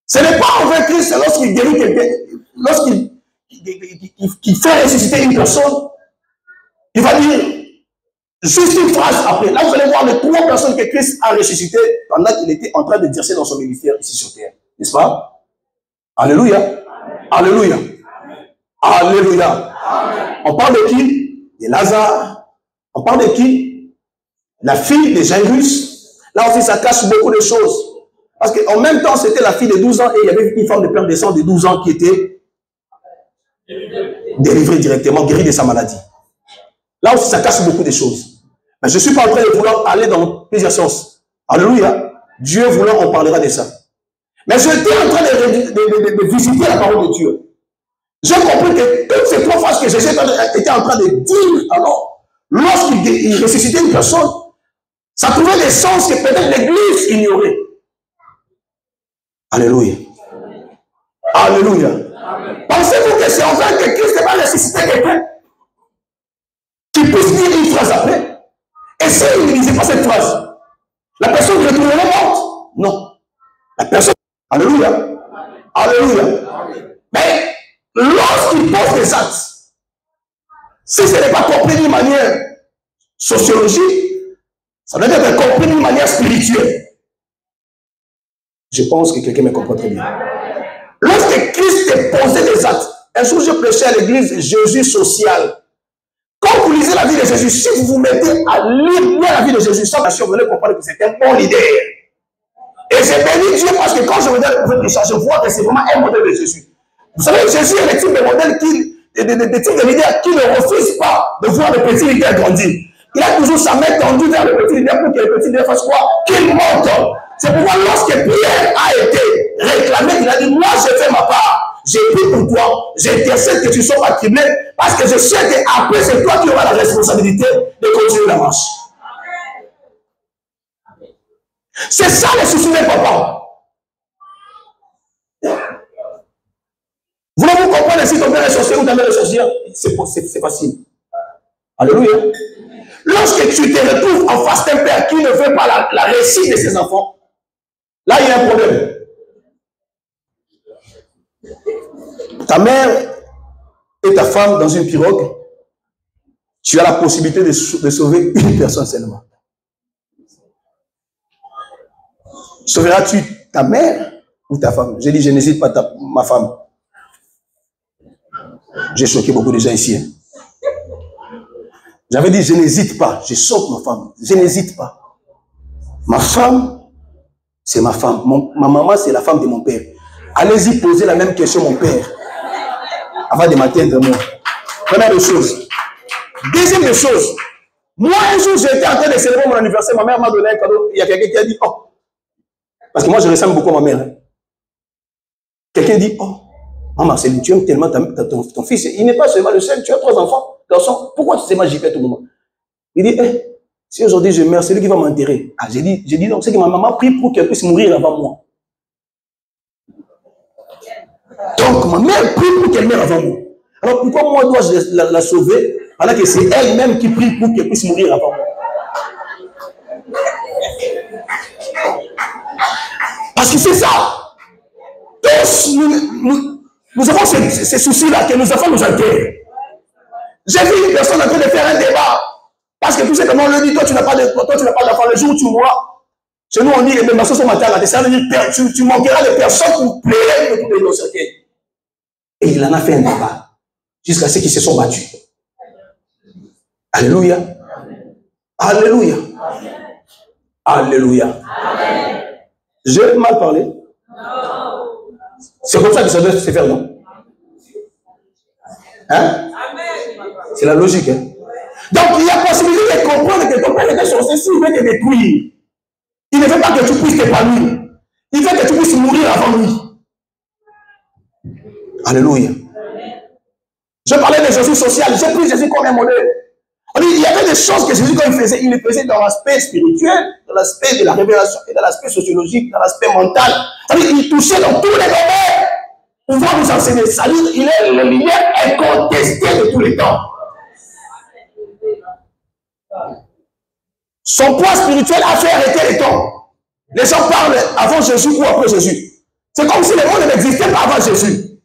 Ce n'est pas envers Christ lorsqu'il guérit quelqu'un, lorsqu'il fait ressusciter une personne, il va dire juste une phrase après. Là, vous allez voir les trois personnes que Christ a ressuscitées pendant qu'il était en train de exercer dans son ministère ici sur terre. N'est-ce pas? Alléluia. Alléluia. Alléluia. On parle de qui? De Lazare. On parle de qui? La fille de Jairus. Là aussi, ça cache beaucoup de choses. Parce qu'en même temps, c'était la fille de 12 ans et il y avait une femme de père de sang de 12 ans qui était délivrée directement, guérie de sa maladie. Là aussi, ça cache beaucoup de choses. Mais je ne suis pas en train de vouloir aller dans plusieurs sens. Alléluia. Dieu voulant, on parlera de ça. Mais j'étais en train de visiter la parole de Dieu. J'ai compris que toutes ces trois phrases que Jésus était en train de dire, alors, lorsqu'il ressuscitait une personne, ça trouvait des sens que peut-être l'Église ignorait. Alléluia. Alléluia. Pensez-vous que c'est en vain que Christ va ressusciter quelqu'un qui puisse dire une phrase après? Et s'il ne disait pas cette phrase, la personne retournerait morte? Non. La personne... Alléluia. Alléluia. Mais lorsqu'il pose des actes, si ce n'est pas compris d'une manière sociologique, Ça doit être compris d'une manière spirituelle. Je pense que quelqu'un me comprend très bien. Lorsque Christ te posait des actes, un jour je prêchais à l'église Jésus social. Quand vous lisez la vie de Jésus, si vous vous mettez à lire la vie de Jésus, sans nation, vous allez comprendre que c'est un bon leader. Et j'ai béni Dieu parce que quand je regarde le prophète Richard, je vois que c'est vraiment un modèle de Jésus. Vous savez, Jésus est le type de modèle de type de leader qui ne refuse pas de voir le petit leader grandir. Il a toujours sa main tendue vers le petit leader pour que le petit leader fasse quoi? Qu'il monte. C'est pourquoi lorsque Pierre a été réclamé, il a dit, moi j'ai fait ma part. J'ai pris pour toi, j'intercède que tu ne sois pas criblé, parce que je sais qu'après c'est toi qui auras la responsabilité de continuer la marche. C'est ça le souci de papa. Voulez-vous comprendre si ton père est sorcier ou ta mère est sorcière? C'est facile. Alléluia. Lorsque tu te retrouves en face d'un père qui ne veut pas la réussite de ses enfants, là il y a un problème. Ta mère et ta femme dans une pirogue, tu as la possibilité de sauver une personne seulement. Sauveras-tu ta mère ou ta femme? J'ai dit, je n'hésite pas ma femme. J'ai choqué beaucoup de gens ici. J'avais dit, je n'hésite pas. Je saute ma femme. Je n'hésite pas. Ma femme, c'est ma femme. Ma maman, c'est la femme de mon père. Allez-y poser la même question, mon père, avant de m'atteindre moi. Première des choses. Deuxième des choses. Moi, un jour, j'étais en train de célébrer mon anniversaire. Ma mère m'a donné un cadeau. Il y a quelqu'un qui a dit, oh. Parce que moi, je ressemble beaucoup à ma mère. Hein. Quelqu'un dit, oh, maman Marcel, tu aimes tellement ton fils. Il n'est pas seulement le seul. Tu as 3 enfants, garçons. Pourquoi tu sais ma JP à tout moment? Il dit, si aujourd'hui je meurs, c'est lui qui va m'enterrer. Ah, j'ai dit non, c'est que ma maman prie pour qu'elle puisse mourir avant moi. Donc, ma mère prie pour qu'elle meure avant moi. Alors, pourquoi moi dois-je la sauver alors que c'est elle-même qui prie pour qu'elle puisse mourir avant moi? Parce que c'est ça. Tous, nous avons ces soucis-là que nos enfants nous enterrent. J'ai vu une personne en train de faire un débat. Parce que tu sais comment on le dit, toi tu n'as pas d'enfant. Le jour où tu mourras, chez nous on dit, les maçons sont matins, tu manqueras de personnes pour pleurer de tous les nos cercueils. Et il en a fait un débat. Jusqu'à ceux qui se sont battus. Alléluia. Alléluia. Alléluia. J'ai mal parlé? C'est comme ça que ça doit se faire, non? Hein? C'est la logique, hein? Donc, il y a possibilité de comprendre que ton père était sorcier s'il veut te détruire. Il ne veut pas que tu puisses t'épanouir. Il veut que tu puisses mourir avant lui. Alléluia. Je parlais de Jésus social. J'ai pris Jésus comme un modèle. On dit, il y avait des choses que Jésus, quand il le faisait dans l'aspect spirituel, dans l'aspect de la révélation, et dans l'aspect sociologique, dans l'aspect mental. Il touchait dans tous les domaines. On va nous enseigner. Ça dit, il est le leader incontesté de tous les temps. Son poids spirituel a fait arrêter les temps. Les gens parlent avant Jésus ou après Jésus. C'est comme si le monde n'existait pas avant Jésus.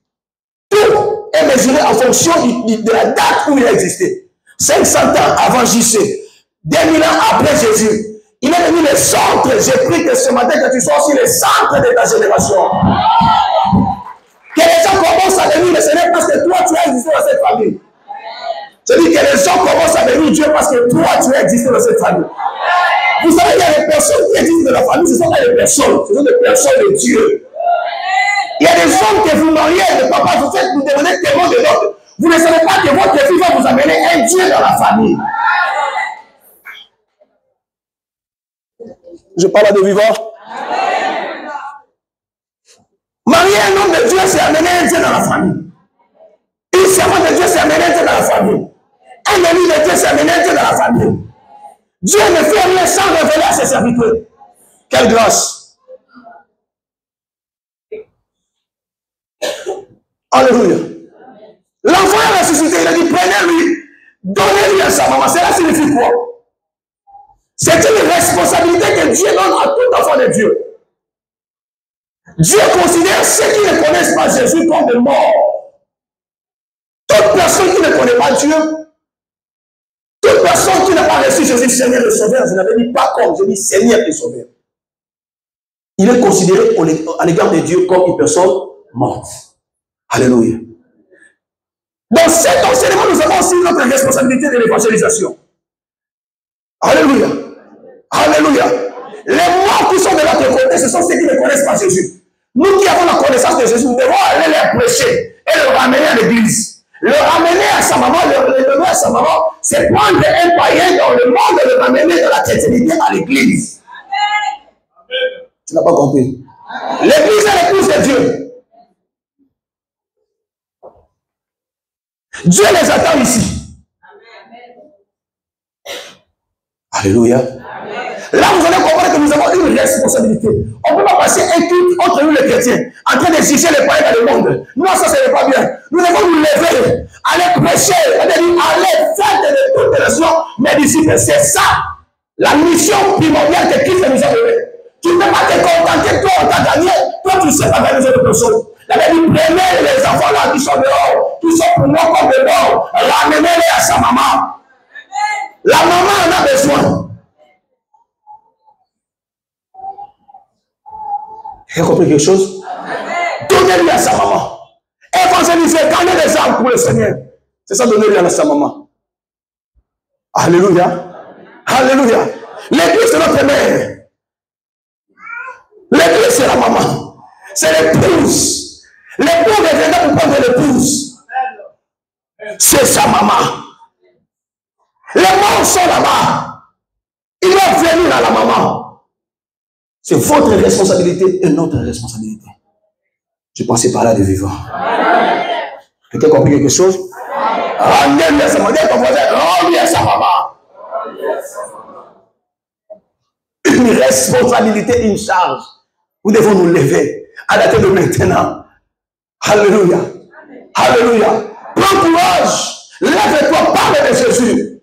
Tout est mesuré en fonction de la date où il a existé. 500 ans avant JC, 2000 ans après Jésus. Il est devenu le centre. J'ai pris que ce matin que tu sois aussi le centre de ta génération. Que les gens commencent à venir le Seigneur parce que toi tu as existé dans cette famille. Je dis que les gens commencent à venir Dieu parce que toi tu as existé dans cette famille. Vous savez, il y a des personnes qui existent dans la famille, ce sont pas des personnes, ce sont des personnes de Dieu. Il y a des hommes que vous mariez, le papa, vous faites, vous devenez témoin de l'autre. Vous ne savez pas que votre fille va vous amener un Dieu dans la famille. Je parle à des vivants. Marier un homme de Dieu, c'est amener un Dieu dans la famille. Une servante de Dieu, c'est amener un Dieu dans la famille. Un ami de Dieu, c'est amener un Dieu dans la famille. Dieu ne fait rien sans révéler à ses serviteurs. Quelle grâce. Alléluia. L'enfant est ressuscité, il a dit, prenez-lui, donnez-lui à sa maman. Cela signifie quoi? C'est une responsabilité que Dieu donne à tout enfant de Dieu. Dieu considère ceux qui ne connaissent pas Jésus comme des morts. Toute personne qui ne connaît pas Dieu, toute Toute personne qui n'a pas reçu Jésus Seigneur et Sauveur, je n'avais dit pas comme, je dis Seigneur et Sauveur. Il est considéré à l'égard de Dieu comme une personne morte. Alléluia. Dans cet enseignement, nous avons aussi notre responsabilité de l'évangélisation. Alléluia. Alléluia. Les morts qui sont de l'autre côté, ce sont ceux qui ne connaissent pas Jésus. Nous qui avons la connaissance de Jésus, nous devons aller les prêcher et le ramener à l'église. Le ramener à sa maman, le ramener à sa maman, c'est prendre un païen dans le monde et le ramener dans la chrétienté à l'église. Tu n'as pas compris. L'église est l'épouse de Dieu. Dieu les attend ici. Alléluia. Là, vous allez comprendre que nous avons une responsabilité. On ne peut pas passer un culte entre nous les chrétiens, en train de juger les païens dans le monde. Non, ça, ce n'est pas bien. Nous devons nous lever, aller prêcher, aller faire de toutes les nations mes disciples. C'est ça, la mission primordiale que Christ nous a donnée. Tu ne peux pas te contenter, toi, on t'a gagné, toi, tu ne sais pas gagner les autres personnes. La Bible dit, prenez les enfants là qui sont dehors, qui sont pour moi comme dehors, ramenez-les à sa maman. La maman en a besoin. Tu as compris quelque chose? Donnez-lui à sa maman. Évangélisez, gagnez les âmes pour le Seigneur. C'est ça, donnez-lui à sa maman. Alléluia. Alléluia. L'église, c'est notre mère. L'église, c'est la maman. C'est l'épouse. L'épouse reviendra pour prendre l'épouse. C'est sa maman. Les morts sont là-bas. Ils vont venir à la maman. C'est votre responsabilité et notre responsabilité. Je pensais par là de vivant. Quelqu'un a compris quelque chose? Rendez-lui à sa maman. Rendez-lui à sa maman. Une responsabilité, une charge. Nous devons nous lever à la tête de maintenant. Alléluia. Alléluia. Prends courage. Lève-toi, parle de Jésus.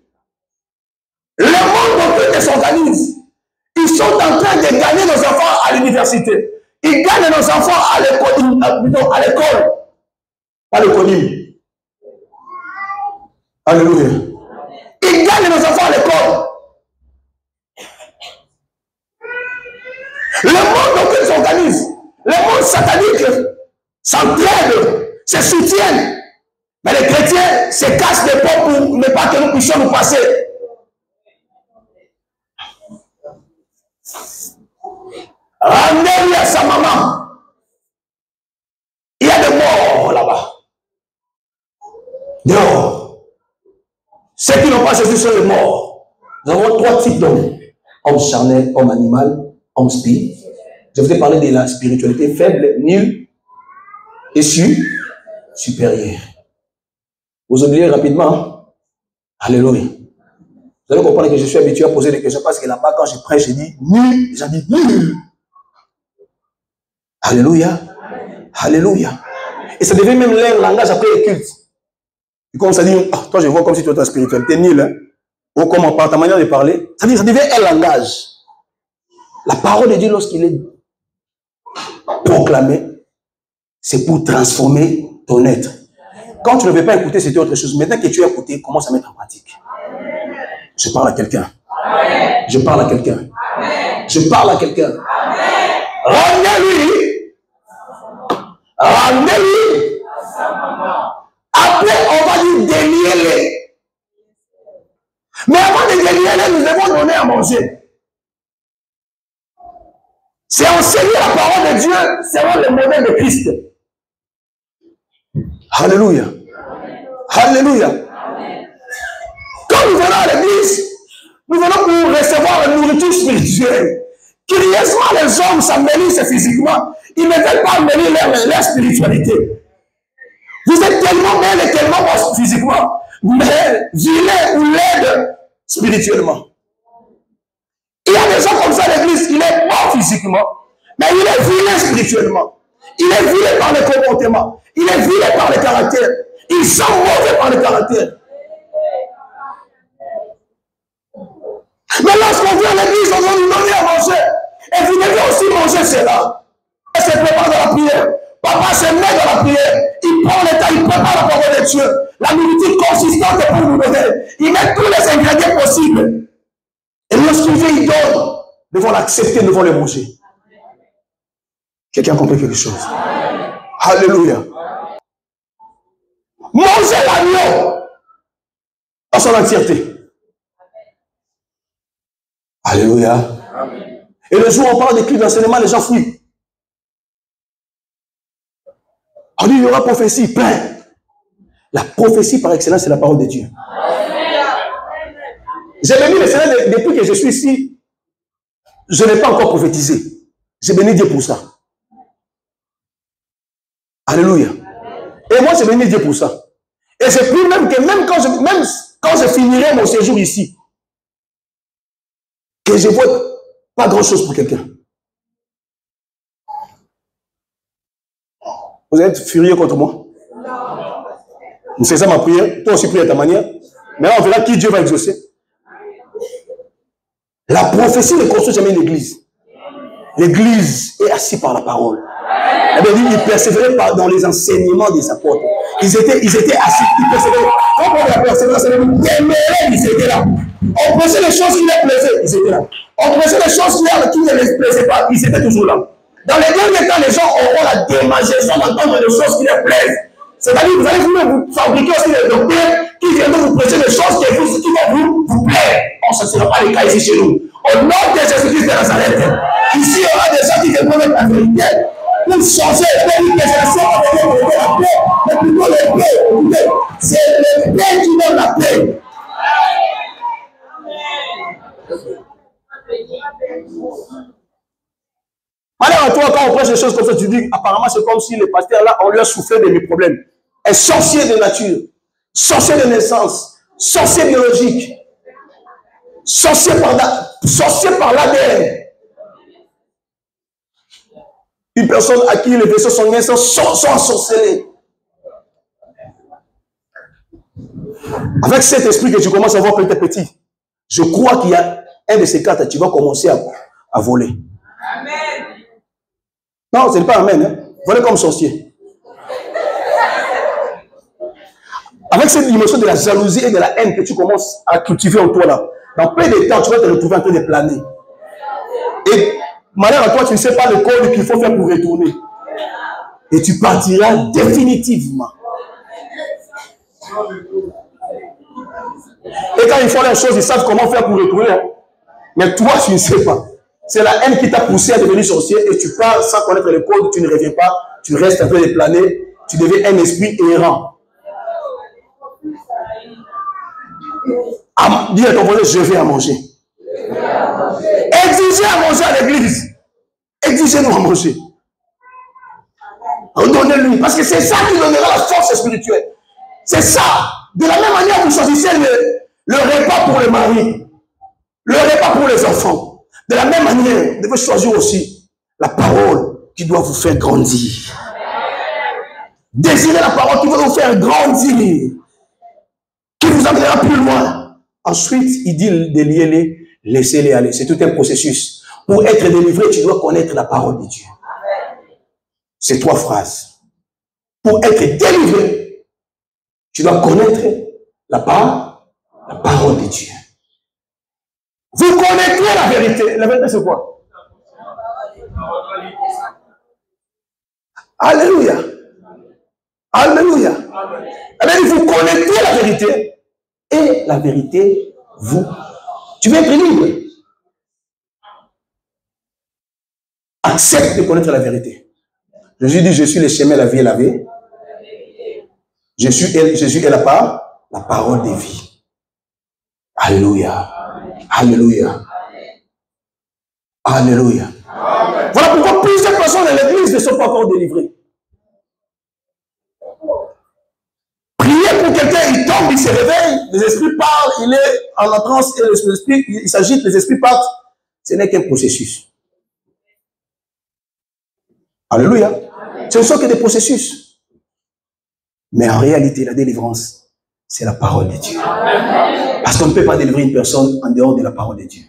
Le monde entier s'organise. Ils sont en train de gagner nos enfants à l'université. Ils gagnent nos enfants à l'école. Pas l'économie. Alléluia. Ils gagnent nos enfants à l'école. Le monde entier s'organise. Le monde satanique s'entraide, se soutiennent. Mais les chrétiens se cassent les portes pour ne pas que nous puissions nous passer. Rendez-lui à sa maman. Il y a des morts là-bas. Dehors. Ceux qui n'ont pas Jésus sont les morts. Nous avons trois types d'hommes. Homme charnel, homme animal, homme spirit. Je vous ai parlé de la spiritualité faible, nulle et supérieure. Vous oubliez rapidement. Alléluia. Vous allez comprendre que je suis habitué à poser des questions parce que là-bas, quand je prêche, je dis nul. J'ai dit nul. Alléluia. Alléluia. Et ça devient même leur langage après les cultes. Et comme ça dit, oh, toi je vois comme si tu étais spirituel, tu es nul. Hein? Ou comment par ta manière de parler. Ça devient un langage. La parole de Dieu, lorsqu'il est proclamé, c'est pour transformer ton être. Quand tu ne veux pas écouter, c'était autre chose. Maintenant que tu as écouté, commence à mettre en pratique. Je parle à quelqu'un. Je parle à quelqu'un. Je parle à quelqu'un. Ramenez-lui. Ramenez-lui. Après, on va dire délier-les. Mais avant de délier-les, nous devons donner à manger. C'est enseigner la parole de Dieu selon le modèle de Christ. Alléluia. Alléluia. Quand nous venons à l'église, nous venons pour recevoir la nourriture spirituelle. Curieusement, les hommes s'embellissent physiquement. Ils ne veulent pas amener leur spiritualité. Vous êtes tellement belle et tellement bon physiquement, mais vilain ou laide spirituellement. Il y a des gens comme ça à l'église, il est bon physiquement, mais il est vilain spirituellement. Il est vilain par le comportement. Il est vilain par le caractère. Ils sont mauvais par le caractère. Mais lorsqu'on vient à l'église, on va nous donner à manger. Et vous devez aussi manger cela. Elle se prépare dans la prière. Papa se met dans la prière. Il prend le temps, il prépare la parole de Dieu. la nourriture consistante pour vous donner. Il met tous les ingrédients possibles. Et lorsqu'il vient, il donne. Nous devons l'accepter, nous devons le manger. Quelqu'un a compris quelque chose? Alléluia. Mangez l'agneau dans son entièreté. Alléluia. Et le jour où on parle des clés d'enseignement, les gens fuient. On dit, il y aura prophétie, plein. La prophétie par excellence, c'est la parole de Dieu. J'ai béni le Seigneur depuis que je suis ici. Je n'ai pas encore prophétisé. J'ai béni Dieu pour ça. Alléluia. Et moi, j'ai béni Dieu pour ça. Et j'ai pris même que même quand je finirai mon séjour ici, que je ne vois pas grand-chose pour quelqu'un. Vous êtes furieux contre moi? C'est ça ma prière. Toi aussi prie à ta manière. Mais là, on verra qui Dieu va exaucer. La prophétie ne construit jamais une église. L'église est assise par la parole. Ils persévéraient dans les enseignements des apôtres. Ils étaient assis, ils persévéraient. Quand on a persévéré, c'est ils étaient là. On prêchait les choses qui leur plaisaient, ils étaient là. On prêchait les choses qui ne les plaisaient pas, ils étaient toujours là. Dans les derniers temps, les gens auront la démangeaison d'entendre des choses qui leur plaisent. C'est-à-dire que vous allez vous fabriquer aussi des docteurs qui viendront vous prêcher des choses qui vont vous plaire. Oh, ce ne sera pas le cas ici chez nous. Au nom de Jésus-Christ de Nazareth, ici, il y aura des gens qui viendront mettre la vérité. Pour changer, pour dire que c'est la paix, mais plutôt le paix. C'est le paix qui donne la paix. Alors, à toi, quand on prêche des choses comme ça, tu dis, apparemment, c'est comme si le pasteur là, on lui a soufflé de mes problèmes. Un sorcier de nature, sorcier de naissance, sorcier biologique, sorcier par l'ADN. Une personne à qui les vaisseaux sanguins sont ensorcelés. Avec cet esprit que tu commences à voir petit à petit, je crois qu'il y a un de ces quatre, tu vas commencer à voler. Amen. Non, ce n'est pas amen. Hein? Voler comme sorcier. Avec cette dimension de la jalousie et de la haine que tu commences à cultiver en toi là, dans peu de temps, tu vas te retrouver en train de planer. Et malheur à toi, tu ne sais pas le code qu'il faut faire pour retourner. Et tu partiras définitivement. Et quand ils font les choses, ils savent comment faire pour retourner. Hein. Mais toi, tu ne sais pas. C'est la haine qui t'a poussé à devenir sorcier et tu pars sans connaître le code, tu ne reviens pas, tu restes un peu de planer, tu deviens un esprit errant. Dis à ton voisin, je vais à manger. Exigez à manger à l'église. Exigez-nous à manger. Redonnez-lui. Parce que c'est ça qui donnera la force spirituelle. C'est ça. De la même manière, vous choisissez le repas pour le mari, le repas pour les enfants. De la même manière, vous devez choisir aussi la parole qui doit vous faire grandir. Désirez la parole qui va vous faire grandir, qui vous amènera plus loin. Ensuite, il dit de lier-les, laissez-les aller. C'est tout un processus. Pour être délivré, tu dois connaître la parole de Dieu. C'est 3 phrases. Pour être délivré, tu dois connaître la parole de Dieu. Vous connaissez la vérité. La vérité, c'est quoi? Alléluia. Alléluia. Alors, vous connaissez la vérité. Et la vérité, tu veux être libre. Accepte de connaître la vérité. Jésus dit, je suis le chemin, la vie et la vie. Jésus est la parole de vie. Alléluia. Alléluia. Alléluia. Amen. Voilà pourquoi plusieurs personnes dans l'église ne sont pas encore délivrées. Priez pour quelqu'un, il tombe, il se réveille, les esprits parlent, il est en entrance et les esprits, il s'agite, les esprits partent. Ce n'est qu'un processus. Alléluia. Amen. Ce ne sont que des processus. Mais en réalité, la délivrance, c'est la parole de Dieu. Amen. Parce qu'on ne peut pas délivrer une personne en dehors de la parole de Dieu.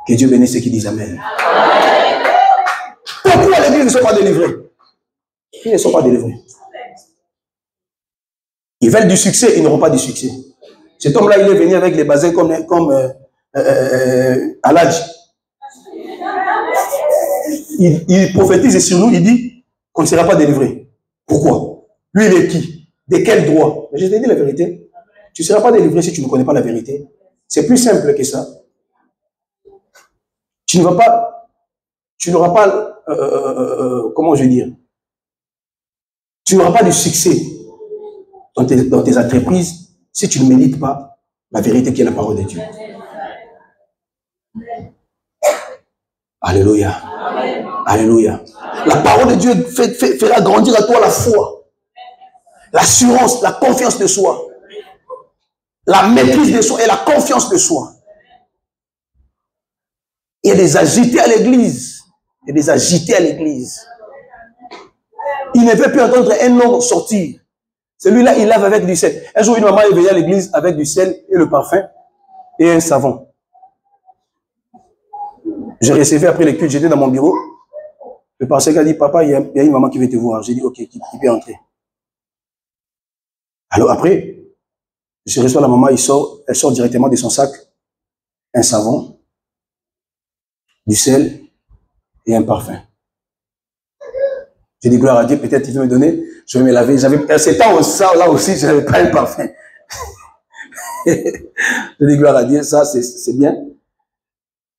Que Dieu bénisse ceux qui disent Amen. Amen. Pourquoi l'église ne sont pas délivrés? Ils ne sont pas délivrés. Ils veulent du succès, ils n'auront pas du succès. Cet homme-là, il est venu avec les bazins comme Aladj. Il prophétise sur nous, il dit qu'on ne sera pas délivré. Pourquoi? Lui, il est qui? De quel droit? Mais je t'ai dit la vérité. Tu ne seras pas délivré si tu ne connais pas la vérité. C'est plus simple que ça. Tu n'auras pas, comment je vais dire, tu n'auras pas de succès dans tes entreprises si tu ne médites pas la vérité qui est la parole de Dieu. Alléluia. Amen. Alléluia. La parole de Dieu fera grandir à toi la foi, l'assurance, la confiance de soi, la maîtrise de soi et la confiance de soi. Il y a des agités à l'église. Il y a des agités à l'église. Il ne veut plus entendre un homme sortir. Celui-là, il lave avec du sel. Un jour, une maman est venue à l'église avec du sel et le parfum et un savon. J'ai recevé après le culte, j'étais dans mon bureau. Le pasteur a dit, papa, il y a une maman qui veut te voir. J'ai dit, ok, qui peut entrer. Alors après, je reçois la maman, elle sort directement de son sac un savon, du sel et un parfum. J'ai dit, gloire à Dieu, peut-être il veut me donner, je vais me laver. Ces temps-là aussi, je n'avais pas un parfum. J'ai dit, gloire à Dieu, ça c'est bien.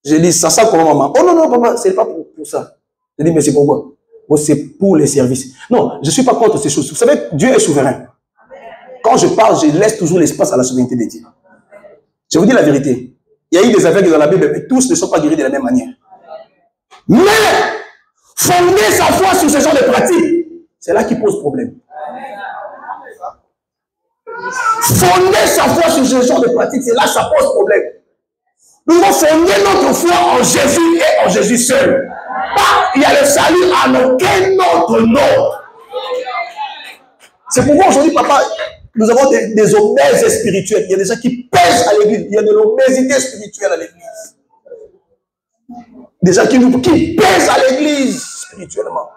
J'ai dit, ça sent comment, maman? Oh non, non, papa, c'est pas pour ça. J'ai dit, mais c'est pourquoi? Oh, c'est pour les services. Non, je ne suis pas contre ces choses. Vous savez, Dieu est souverain. Quand je parle, je laisse toujours l'espace à la souveraineté de Dieu. Je vous dis la vérité. Il y a eu des aveugles dans la Bible, mais tous ne sont pas guéris de la même manière. Mais, fonder sa foi sur ce genre de pratique, c'est là qui pose problème. Fonder sa foi sur ce genre de pratique, c'est là que ça pose problème. Nous devons fonder notre foi en Jésus et en Jésus seul. Pas, il y a le salut en aucun autre nom. C'est pourquoi aujourd'hui, papa, nous avons des obèses spirituelles. Il y a des gens qui pèsent à l'église. Il y a de l'obésité spirituelle à l'église. Des gens qui pèsent à l'église spirituellement.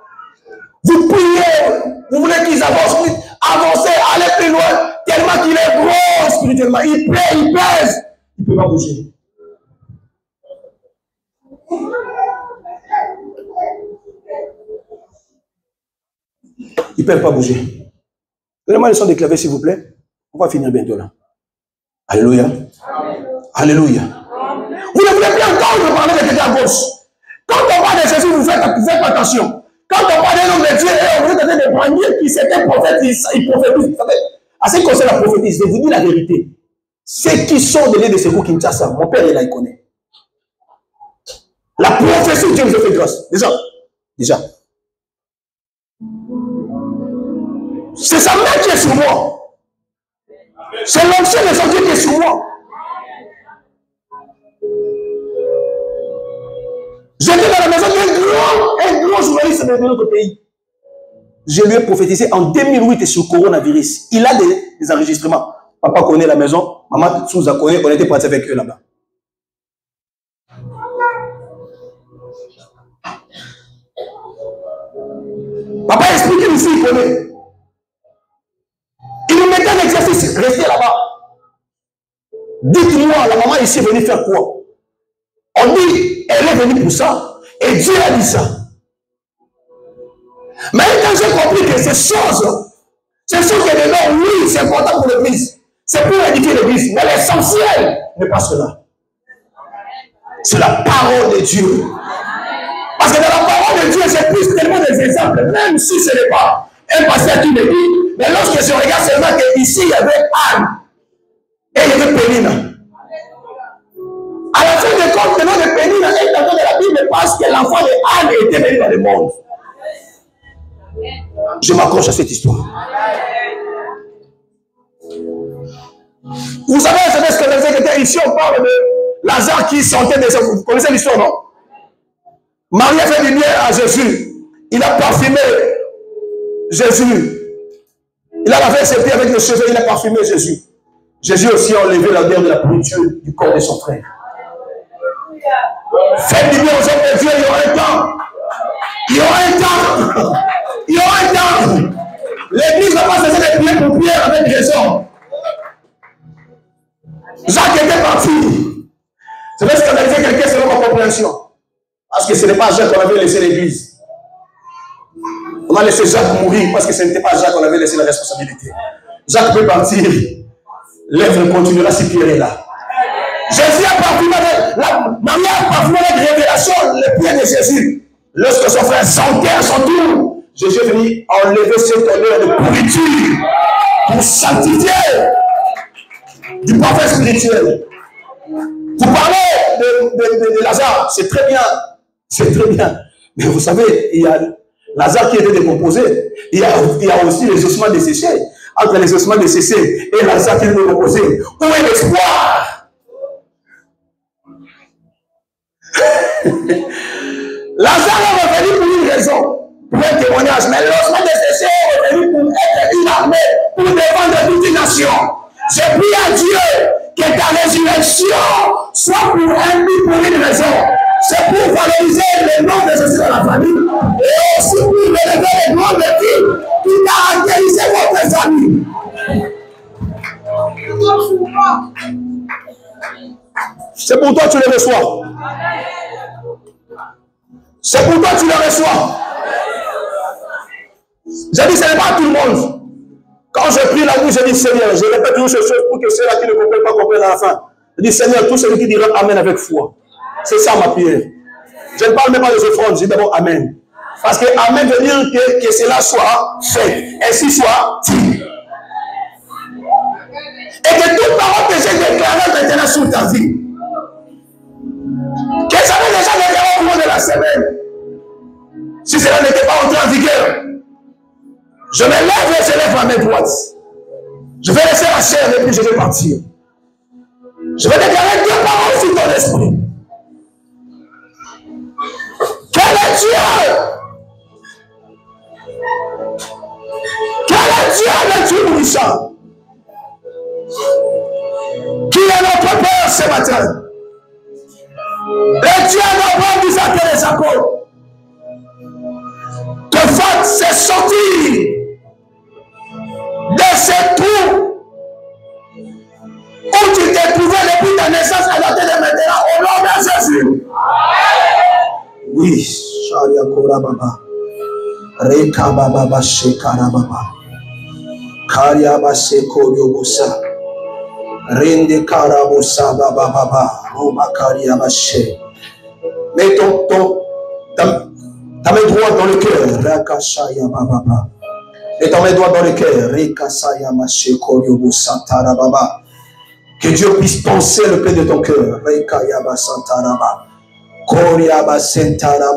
Vous priez, vous voulez qu'ils avancent, avancez, allez plus loin, tellement qu'il est gros spirituellement. Il plaît, il pèse. Il ne peut pas bouger. Ils ne peuvent pas bouger. Donnez-moi le son des claviers, s'il vous plaît. On va finir bientôt là. Alléluia. Amen. Alléluia. Amen. Vous ne voulez plus entendre parler de quelqu'un à gauche. Quand on parle de Jésus, vous faites attention. Quand on parle d'un homme de Dieu, vous êtes en train de brandir qui c'était prophète, il prophétise. Vous savez, à ce qui concerne la prophétie, je vous dis la vérité. Ceux qui sont de l'aide de secours Kinshasa, mon père, il connaît. La prophétie, Dieu nous a fait grâce. Déjà. C'est sa main qui est sur moi. C'est l'onction de son Dieu qui est sur moi. J'étais dans la maison d'un grand journaliste de notre pays. Je lui ai prophétisé en 2008 sur le coronavirus. Il a des enregistrements. Papa connaît la maison, maman Souza connaît, on était partis avec eux là-bas. Papa explique ici, il connaît. Il nous mettait en exercice, restez là-bas. Dites-moi, la maman ici est venue faire quoi? On dit, elle est venue pour ça. Et Dieu a dit ça. Mais quand j'ai compris que ces choses qui est dedans, oui, c'est important pour l'église. C'est pour édifier l'église. Mais l'essentiel n'est pas cela. C'est la parole de Dieu. Parce que dans la parole de Dieu, j'ai plus tellement des exemples, même si ce n'est pas un pasteur qui me dit, mais lorsque je regarde seulement qu'ici, il y avait Anne et il y avait Pénina. À la fin de compte, le nom de Pénina est dans la Bible parce que l'enfant de Anne était venu dans le monde. Je m'accroche à cette histoire. Vous savez, ce que les était ici, on parle de Lazare qui sentait des... Vous connaissez l'histoire, non? Marie a fait du bien à Jésus. Il a parfumé Jésus. Il a lavé ses pieds avec le cheveu, il a parfumé Jésus. Jésus aussi a enlevé l'odeur de la pourriture du corps de son frère. Faites du bien aux hommes de Dieu, il y aura un temps. Il y aura un temps. Il y aura un temps. L'église va pas cesser de prier pour prier avec raison. Parce que ce n'est pas Jacques qu'on avait laissé l'église. On a laissé Jacques mourir parce que ce n'était pas Jacques qu'on avait laissé la responsabilité. Jacques peut partir. L'œuvre continuera si Pierre est là. Jésus a parfumé Marie a parfumé avec révélation les pieds de Jésus. Lorsque son frère sentait à son tour, Jésus est venu enlever cette odeur de pourriture pour sanctifier du parfum spirituel. Vous parlez de Lazare, c'est très bien. C'est très bien. Mais vous savez, il y a Lazare qui était décomposé. Il y a aussi les ossements desséchés. Entre les ossements desséchés et Lazare qui est décomposé, où est l'espoir? Lazare est revenu pour une raison, pour un témoignage. Mais l'ossement desséché est revenu pour être une armée, pour défendre toute une nation. Je prie à Dieu que ta résurrection soit pour un but, pour une raison. C'est pour valoriser le nom de Jésus dans la famille et aussi pour relever les grands défis qui caractérisaient votre famille. C'est pour toi que tu le reçois. C'est pour toi que tu le reçois. J'ai dit, ce n'est pas tout le monde. Quand je prie la nuit, je dis, Seigneur, je répète toujours ces choses pour que ceux-là qui ne comprennent pas comprennent à la fin. Je dis, Seigneur, tout celui qui dira Amen avec foi. C'est ça ma prière. Je ne parle même pas des offrandes, je dis d'abord Amen. Parce que Amen veut dire que cela soit fait. Ainsi soit-il. Et que toute parole que j'ai déclarée maintenant sur ta vie, que j'avais déjà déclaré au cours de la semaine, si cela n'était pas entré en vigueur, je me lève et je lève ma main droite. Je vais laisser la chair et puis je vais partir. Je vais déclarer deux paroles sur ton esprit. Quel est Dieu? Quel est Dieu, le Dieu puissant? Qui est notre Père ce matin? Le Dieu d'Abraham, d'Isaac et de Jacob. Que faute c'est sortir de ces trous où tu t'es trouvé depuis ta naissance à la tête de maintenant au nom de Jésus. Oui, Sharia Korababa, Reka Baba Shekara Baba, Karia Baseko Yobosa, Rende Karabosa Baba Baba, Roba Karia Bashe. Mets ta main droite dans le cœur, Rakashaya Baba. Mets ta main droite dans le cœur, Rekasaya Masheko Yobosa Tarababa. Que Dieu puisse penser le paix de ton cœur, Rekaya Basantaraba. Koria Basentaraba.